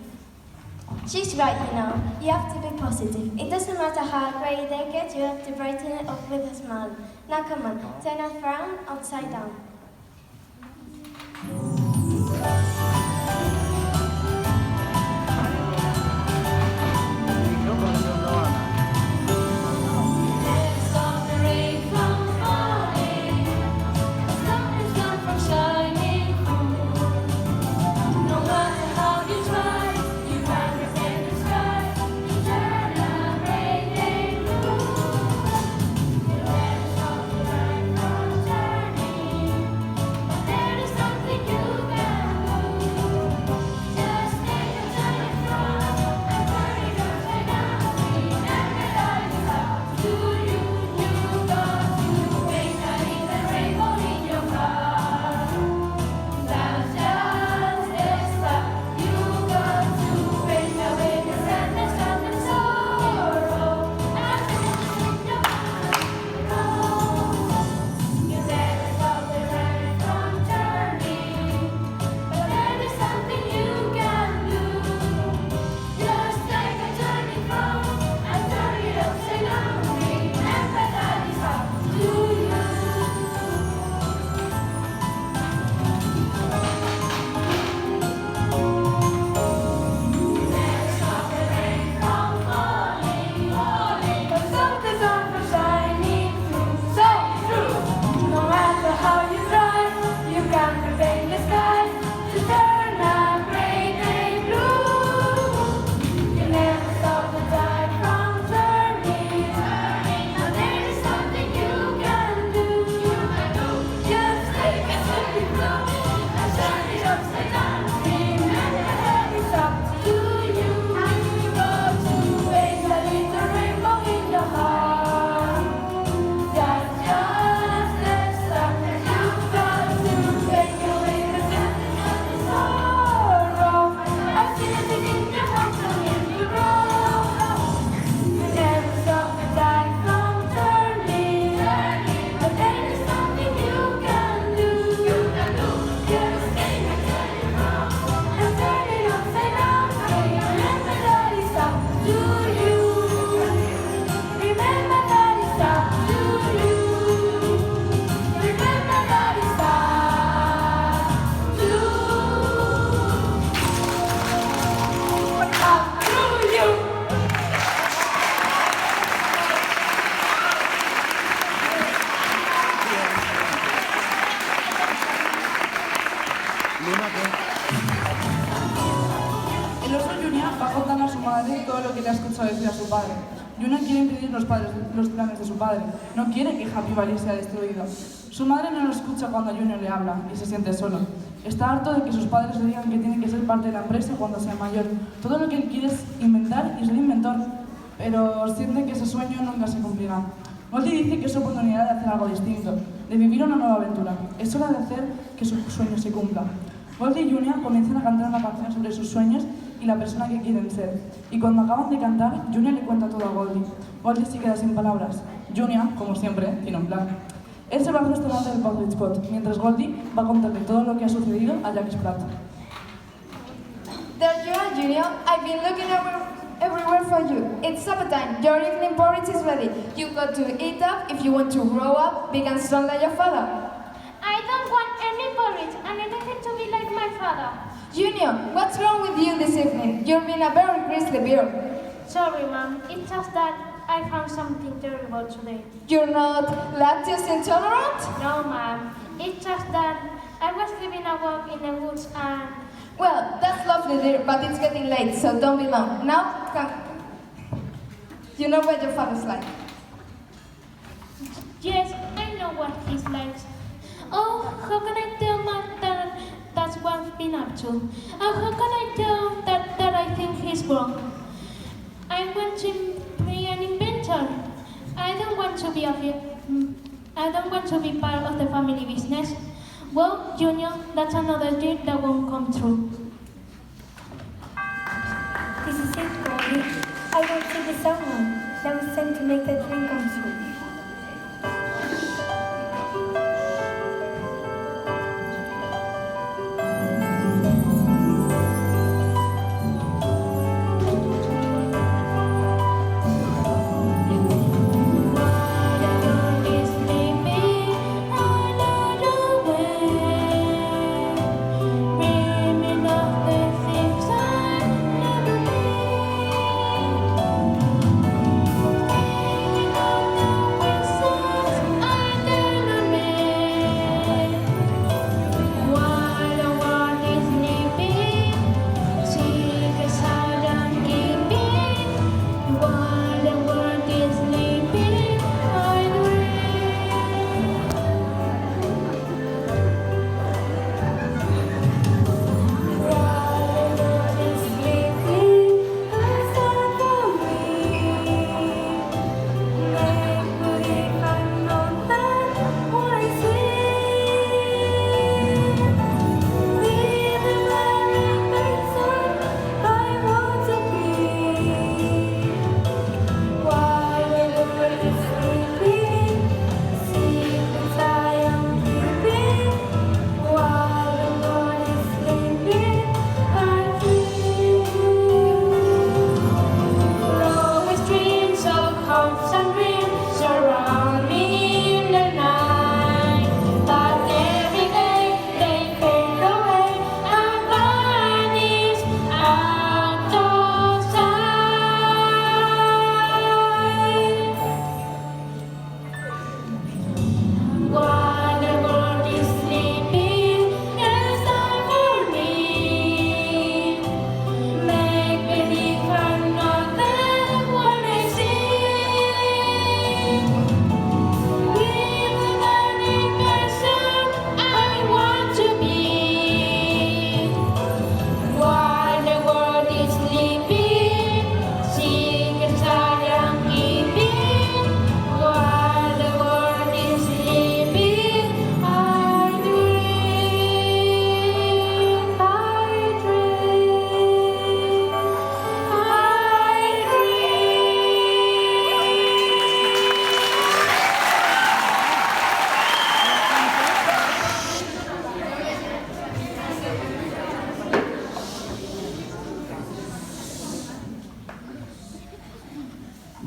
She's right, you know. You have to be positive. It doesn't matter how great they get, you have to brighten it up with a smile. Now come on, turn a frown upside down. El oso Junior va contando a su madre todo lo que le ha escuchado decir a su padre. Junior quiere impedir los planes de su padre. No quiere que Happy Valley sea destruido. Su madre no lo escucha cuando Junior le habla y se siente solo. Está harto de que sus padres le digan que tiene que ser parte de la empresa cuando sea mayor. Todo lo que él quiere es inventar y ser inventor, pero siente que ese sueño nunca se cumplirá. Goldie dice que es su oportunidad de hacer algo distinto, de vivir una nueva aventura. Es hora de hacer que su sueño se cumpla. Goldie y Junior comienzan a cantar una canción sobre sus sueños y la persona que quieren ser. Y cuando acaban de cantar, Junior le cuenta todo a Goldie. Goldie se queda sin palabras. Junior, como siempre, tiene un plan. Él se va al restaurante del Public Spot, mientras Goldie va a contarle todo lo que ha sucedido a Jack Spratt. There you are, Junior. I've been looking everywhere for you. It's supper time. Your evening porridge is ready. You got to eat up if you want to grow up big and strong like your father. I don't want any porridge and anything to be like my father. Junior, what's wrong with you this evening? You've been a very grizzly bear. Sorry, Mom. It's just that I found something terrible today. You're not lactose intolerant? No, Mom. It's just that I was having a walk in the woods and... Well, that's lovely, dear, but it's getting late, so don't be long. Now, come. You know what your father's like. Yes, I know what he's like. Oh, how can I tell Mom that that's what I've been up to? How can I tell that I think he's wrong? I want to be an inventor. I don't want to be part of the family business. Well, Junior, that's another dream that won't come true. This is it, Goldie. I will take the someone that was sent to make that dream come true.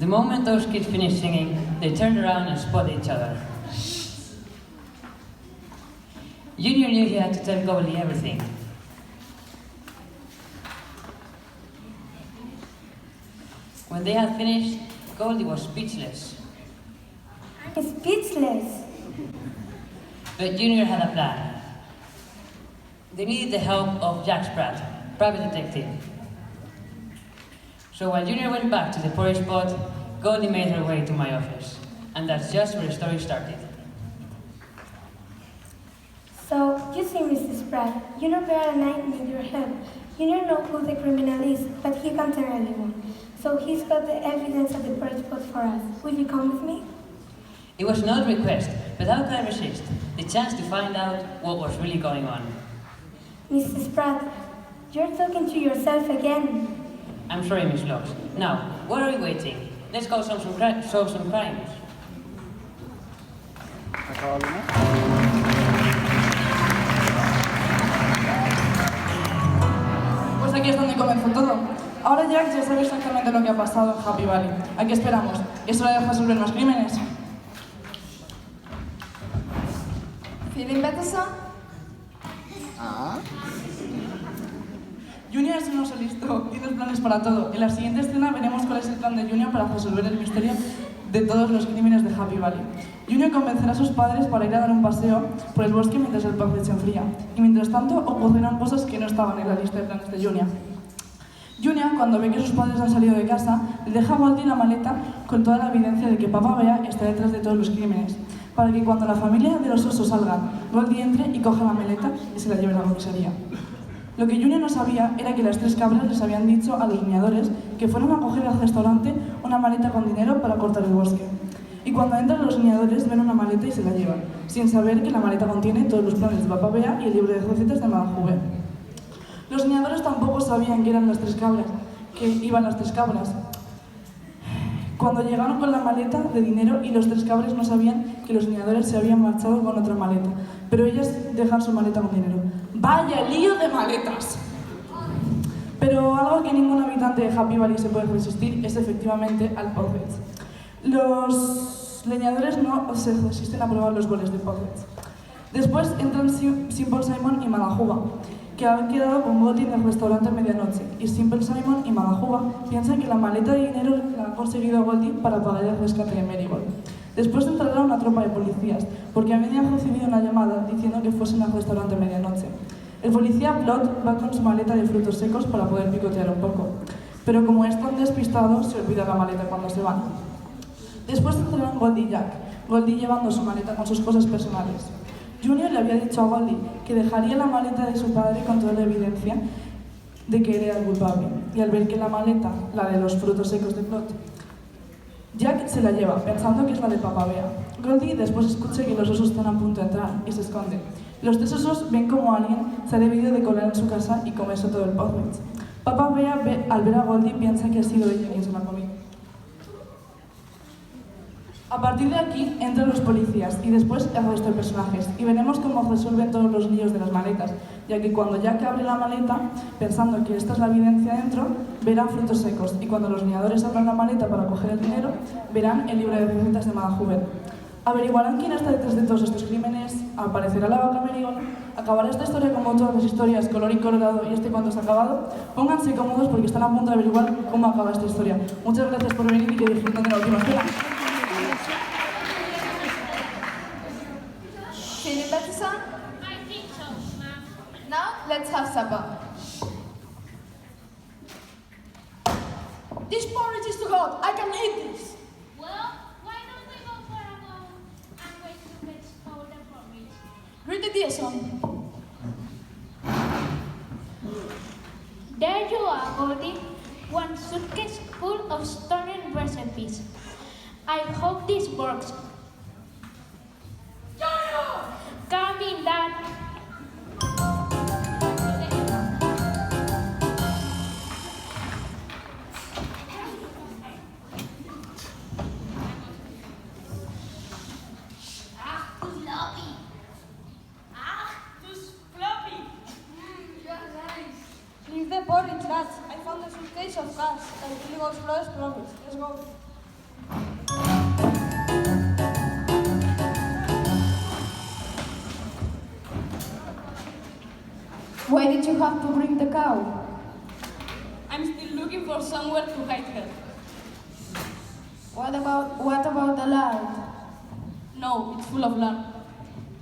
The moment those kids finished singing, they turned around and spotted each other. Junior knew he had to tell Goldie everything. When they had finished, Goldie was speechless. I'm speechless. But Junior had a plan. They needed the help of Jack Spratt, private detective. So while Junior went back to the porridge pot, Goldie made her way to my office. And that's just where the story started. So, you see, Mrs. Pratt, Junior Bear and I need your help. Junior knows who the criminal is, but he can't tell anyone. So he's got the evidence of the porridge pot for us. Will you come with me? It was not a request, but how could I resist? The chance to find out what was really going on. Mrs. Pratt, you're talking to yourself again. I'm sorry, Miss Locks. Now, what are we waiting? Let's go solve some crimes. Pues aquí es donde comenzó todo. ahora Jack ya sabe exactamente lo que ha pasado en Happy Valley. ¿A qué esperamos? ¿Es hora de resolver los crímenes? Feeling better, son? Junior es un oso listo, tiene planes para todo. En la siguiente escena veremos cuál es el plan de Junior para resolver el misterio de todos los crímenes de Happy Valley. Junior convencerá a sus padres para ir a dar un paseo por el bosque mientras el Puffet se enfría. Y mientras tanto ocurrirán cosas que no estaban en la lista de planes de Junior. Junior, cuando ve que sus padres han salido de casa, le deja a Goldie la maleta con toda la evidencia de que Papá Bea está detrás de todos los crímenes, para que cuando la familia de los osos salgan, Goldie entre y coja la maleta y se la lleve a la comisaría. Lo que Junior no sabía era que las 3 cabras les habían dicho a los leñadores que fueron a coger al restaurante una maleta con dinero para cortar el bosque. Y cuando entran los leñadores ven una maleta y se la llevan, sin saber que la maleta contiene todos los planes de Papá Bea y el libro de recetas de Madame Hoover. Los leñadores tampoco sabían que eran las 3 cabras, que iban las 3 cabras. Cuando llegaron con la maleta de dinero y los 3 cabras no sabían que los leñadores se habían marchado con otra maleta, pero ellas dejan su maleta con dinero. ¡Vaya lío de maletas! Pero algo que ningún habitante de Happy Valley se puede resistir es efectivamente al Puffet. Los leñadores no se resisten a probar los goles de Puffet. Después entran Simple Simon y Malajuba, que han quedado con Goldie en el restaurante a medianoche, y Simple Simon y Malajuba piensan que la maleta de dinero la ha conseguido Goldie para pagar el rescate de Marigold. Después entrará una tropa de policías, porque habían recibido una llamada diciendo que fuesen al restaurante a medianoche. El policía Plot va con su maleta de frutos secos para poder picotear un poco, pero como es tan despistado, se olvida la maleta cuando se van. Después entrarán Goldie y Jack, Goldie llevando su maleta con sus cosas personales. Junior le había dicho a Goldie que dejaría la maleta de su padre con toda la evidencia de que él era el culpable, y al ver que la maleta, la de los frutos secos de Plot, Jack se la lleva, pensando que es la de Papá Bea. Goldie después escucha que los osos están a punto de entrar y se esconde. Los 3 osos ven como alguien se ha debido de colar en su casa y comerse todo el Puffet. Papá Bea, al ver a Goldie, piensa que ha sido ella quien se la ha comido. A partir de aquí entran los policías y después el resto de personajes y veremos cómo resuelven todos los líos de las maletas, ya que cuando Jack abre la maleta, pensando que esta es la evidencia dentro, verán frutos secos y cuando los leñadores abran la maleta para coger el dinero, verán el libro de recetas de Madame Hoover. Averiguarán quién está detrás de todos estos crímenes, aparecerá la vaca Marigold, acabará esta historia como todas las historias, colorín colorado y este cuento se ha acabado. Pónganse cómodos porque están a punto de averiguar cómo acaba esta historia. Muchas gracias por venir y que disfruten de la última escena. Feeling better, son? I think so, Mom. Now, let's have supper. This porridge is too hot. I can eat this. Well, why don't we go for a walk and wait to get colder porridge? Read the dear, son. There you are, Goldie. One suitcase full of stolen recipes. I hope this works. Coming, Dad. Leave the porridge, lads. I found a suitcase of cash and Billy Gold's brothers promise. Let's go. Why did you have to bring the cow? I'm still looking for somewhere to hide her. What about the lard? No, it's full of lard.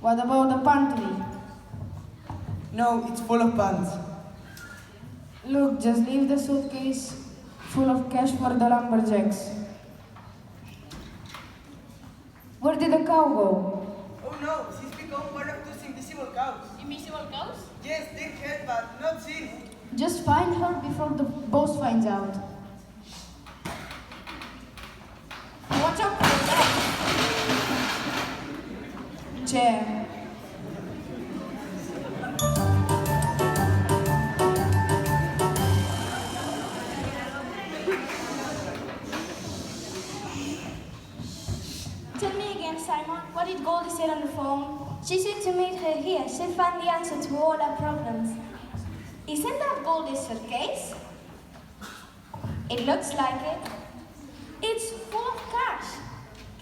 What about the pantry? No, it's full of pants. Look, just leave the suitcase full of cash for the lumberjacks. Where did the cow go? Oh no, she's become one of those invisible cows. Invisible cows? Yes, take her, but not she. Just find her before the boss finds out. Watch out for the dog. Chair. Tell me again, Simon, what did Goldie say on the phone? She said to meet her here. She'll find the answer to all our problems. Isn't that Goldie's suitcase? It looks like it. It's full of cash.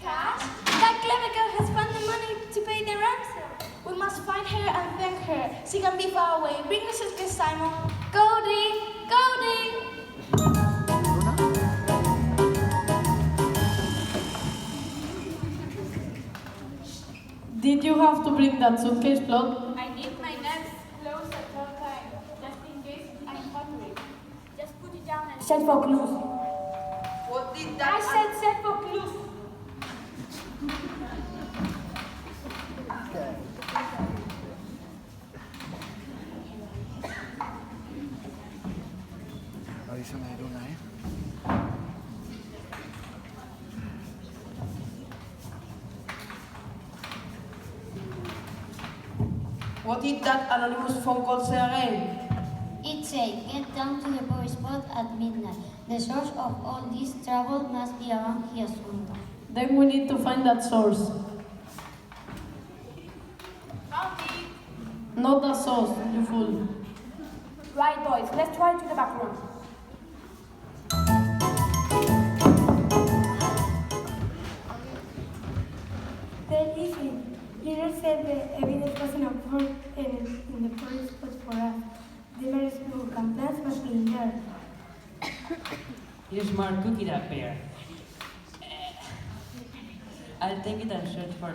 Cash? That clever girl has found the money to pay the ransom. We must find her and thank her. She can be far away. Bring the suitcase, Simon. Goldie! Goldie! Did you have to bring that suitcase, Claude? I need my nuts closed at all times, just in case I'm hungry. Just put it down and Set for clues. What did I that? said set for clues. Avísame de Luna, ¿eh? What did that anonymous phone call say again? It said, get down to the boy spot at midnight. The source of all this trouble must be around here somewhere. Then we need to find that source. Not the source, you fool. Right, boys, let's try to the back room. They're easy. Leader said the evidence wasn't approved in the police spot for us. The various people and plans must be in there. You're a smart cookie, that bear. I'll take it and search for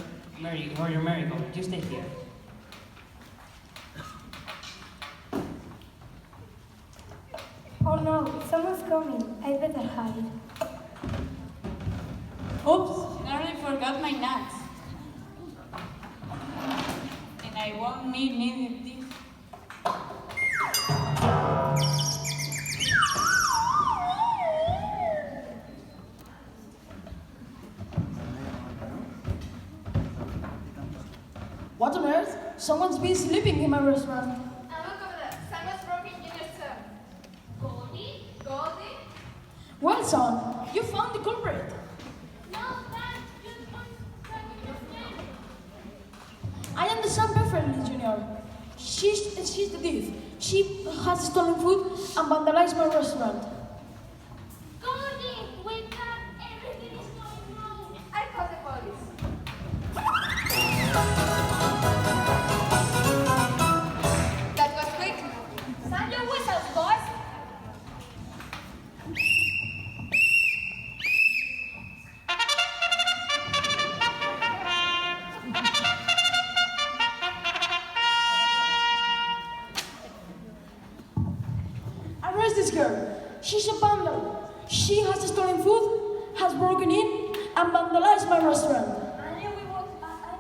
your marigold. You stay here. Oh no, someone's coming. I better hide. Oops, I already forgot my nuts. And I won't need this. What on earth? Someone's been sleeping in my restaurant. And look over there, Simon's broken Junior's son. Goldie? Goldie? Well, son, you found the culprit. No, Dad, just one second. I understand perfectly, Junior. She's the thief. She has stolen food and vandalized my restaurant. Goldie, wake up! Everything is going wrong. I call the police. That was quick. Sound your whistles, boys. Arrest this girl. She's a vandal. She has stolen food, has broken in, and vandalized my restaurant. I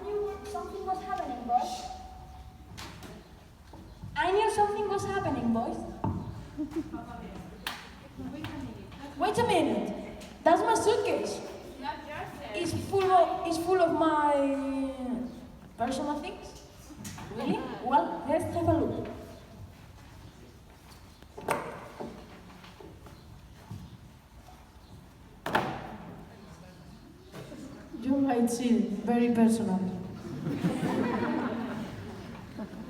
knew something was happening, boys. I knew something was happening, boys. Wait a minute. That's my suitcase. Not yours. It's full of my personal things. Really? Well, let's have a look. You might see, very personal.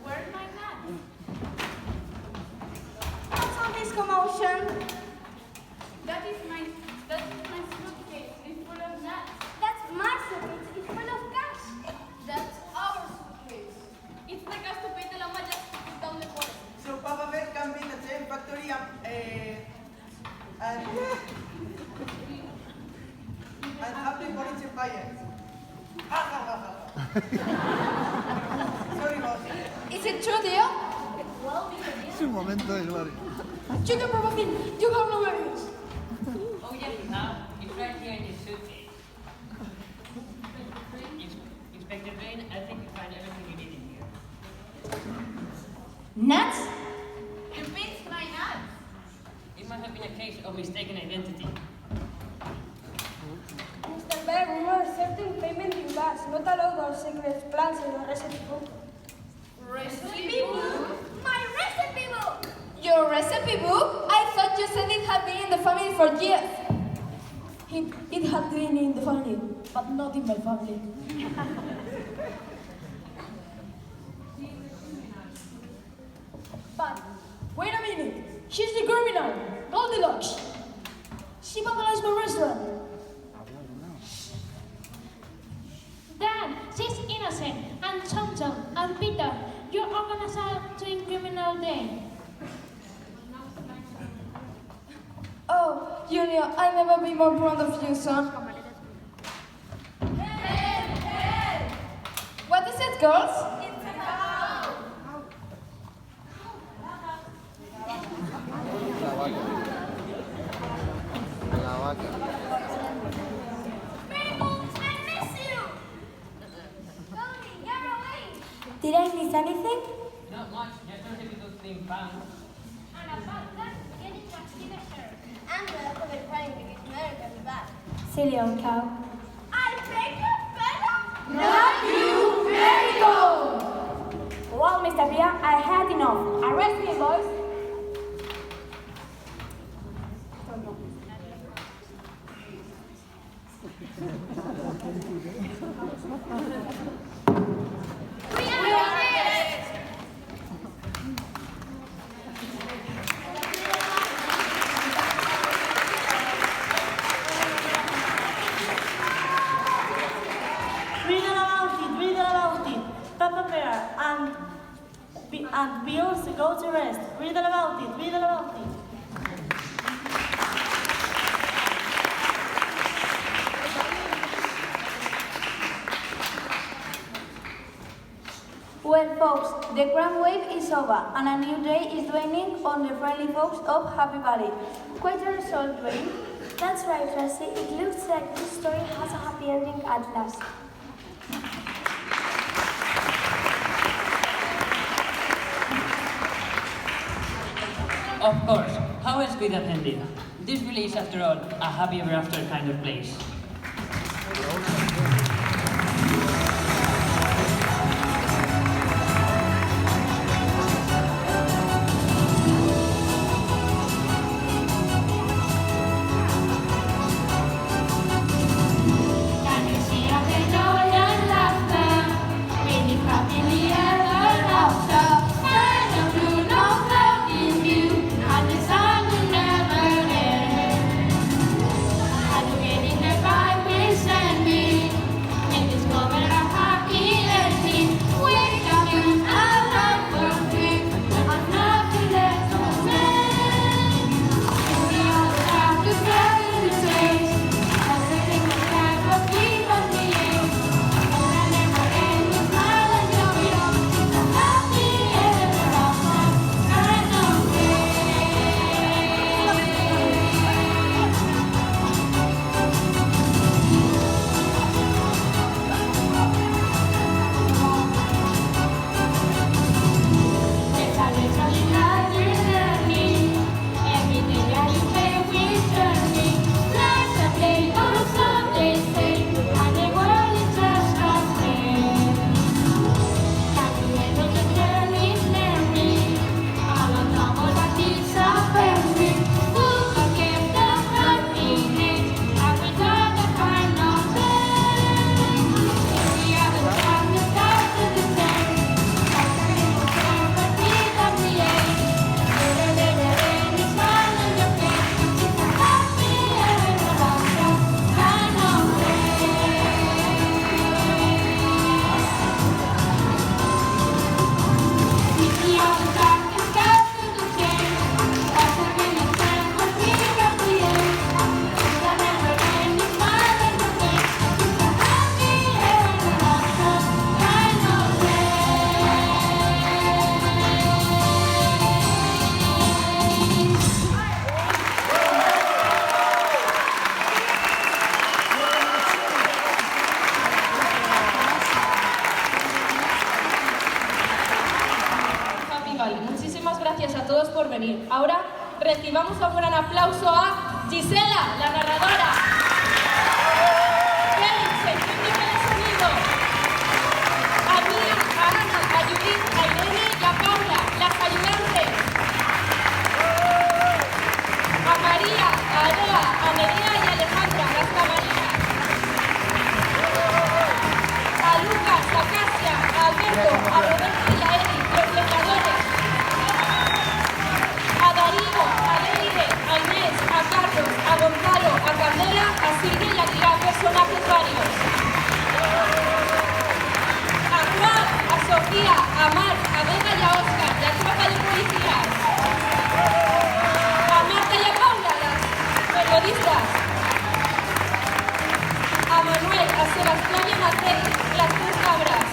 Where's my nuts? What's all this commotion? That is my suitcase. It's full of nuts. That's my suitcase. It's full of cash. That's our suitcase. It's the gas to pay the llama just to put down the policy. So Papa Bear can be the same factory and have the police empire. Sorry, boss. Is it true, dear? Es un momento de gloria. You can prove a thing. You have no evidence. Oh, yes, now. It's right here in your suitcase. Inspector Vane, I think you find everything you need in here. Nuts? You pinched my nuts. It must have been a case of mistaken identity. Mr. Bear, we were accepting payment in cash, not allowed our secret plans in the recipe book. Recipe book? My recipe book! Your recipe book? I thought you said it had been in the family for years. It had been in the family, but not in my family. But, wait a minute. She's the criminal, Goldilocks. She vandalized my restaurant. Dad, she's innocent. And Chom Chom and Peter, you're organized to in criminal day. Oh, Junior, I'll never be more proud of you, son. What is it, girls? It's a cow. La vaca. Rainbows, I miss you! Goldie, you're away! Did I miss anything? Not much, just a little thing found. And about that, getting back to the shirt. And the other way crying because Mary got me back. Silly old cow. I beg you, better? Not you, very good. Well, Mr. Pia, I had enough. Arrest me, boys. Read about it. Papa Bear and Beyonce go to rest. Read about it. Well, folks, the crime wave is over, and a new day is dawning on the friendly folks of Happy Valley. Quite a result, Dwayne. That's right, Lassie. It looks like this story has a happy ending at last. Of course, how else could that end it? This really is, after all, a happy ever after kind of place. Ahora recibamos un gran aplauso a Gisela, la narradora. Kelly, sección de sonido. A Mía, a Ana, a Judith, a Irene y a Paula, las ayudantes. A María, a Aroa, a Nerea y a Alejandra, las camarinas. A Lucas, a Casia, a Alberto, a Roberto y a Eli, los pecadores. A Darío, a Leire, a Inés, a Carlos, a Gonzalo, policía, a Marc, a Vega y a Óscar, y a tropa de policías. A Marta y a Paula, las periodistas. A Manuel, a Sebastián y a Mercedes, las tres cabras.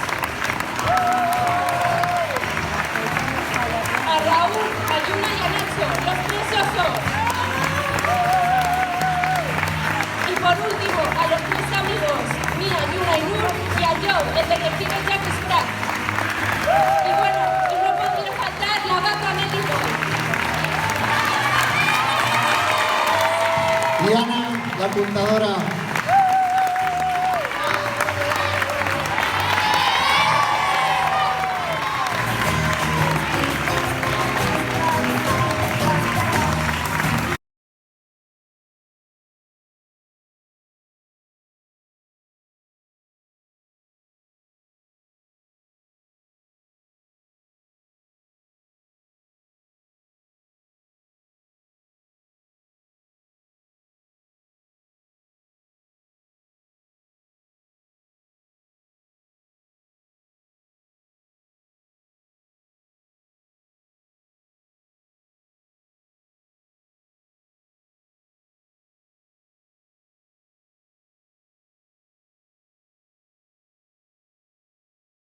A Raúl, a Yuna y a Nacho, los tres osos. Y por último, a los tres amigos, Mía, Yuna y Nur, y a Joe, el detective Jack Spratt. Y bueno, y no podría faltar la vaca Melito. Diana, la apuntadora.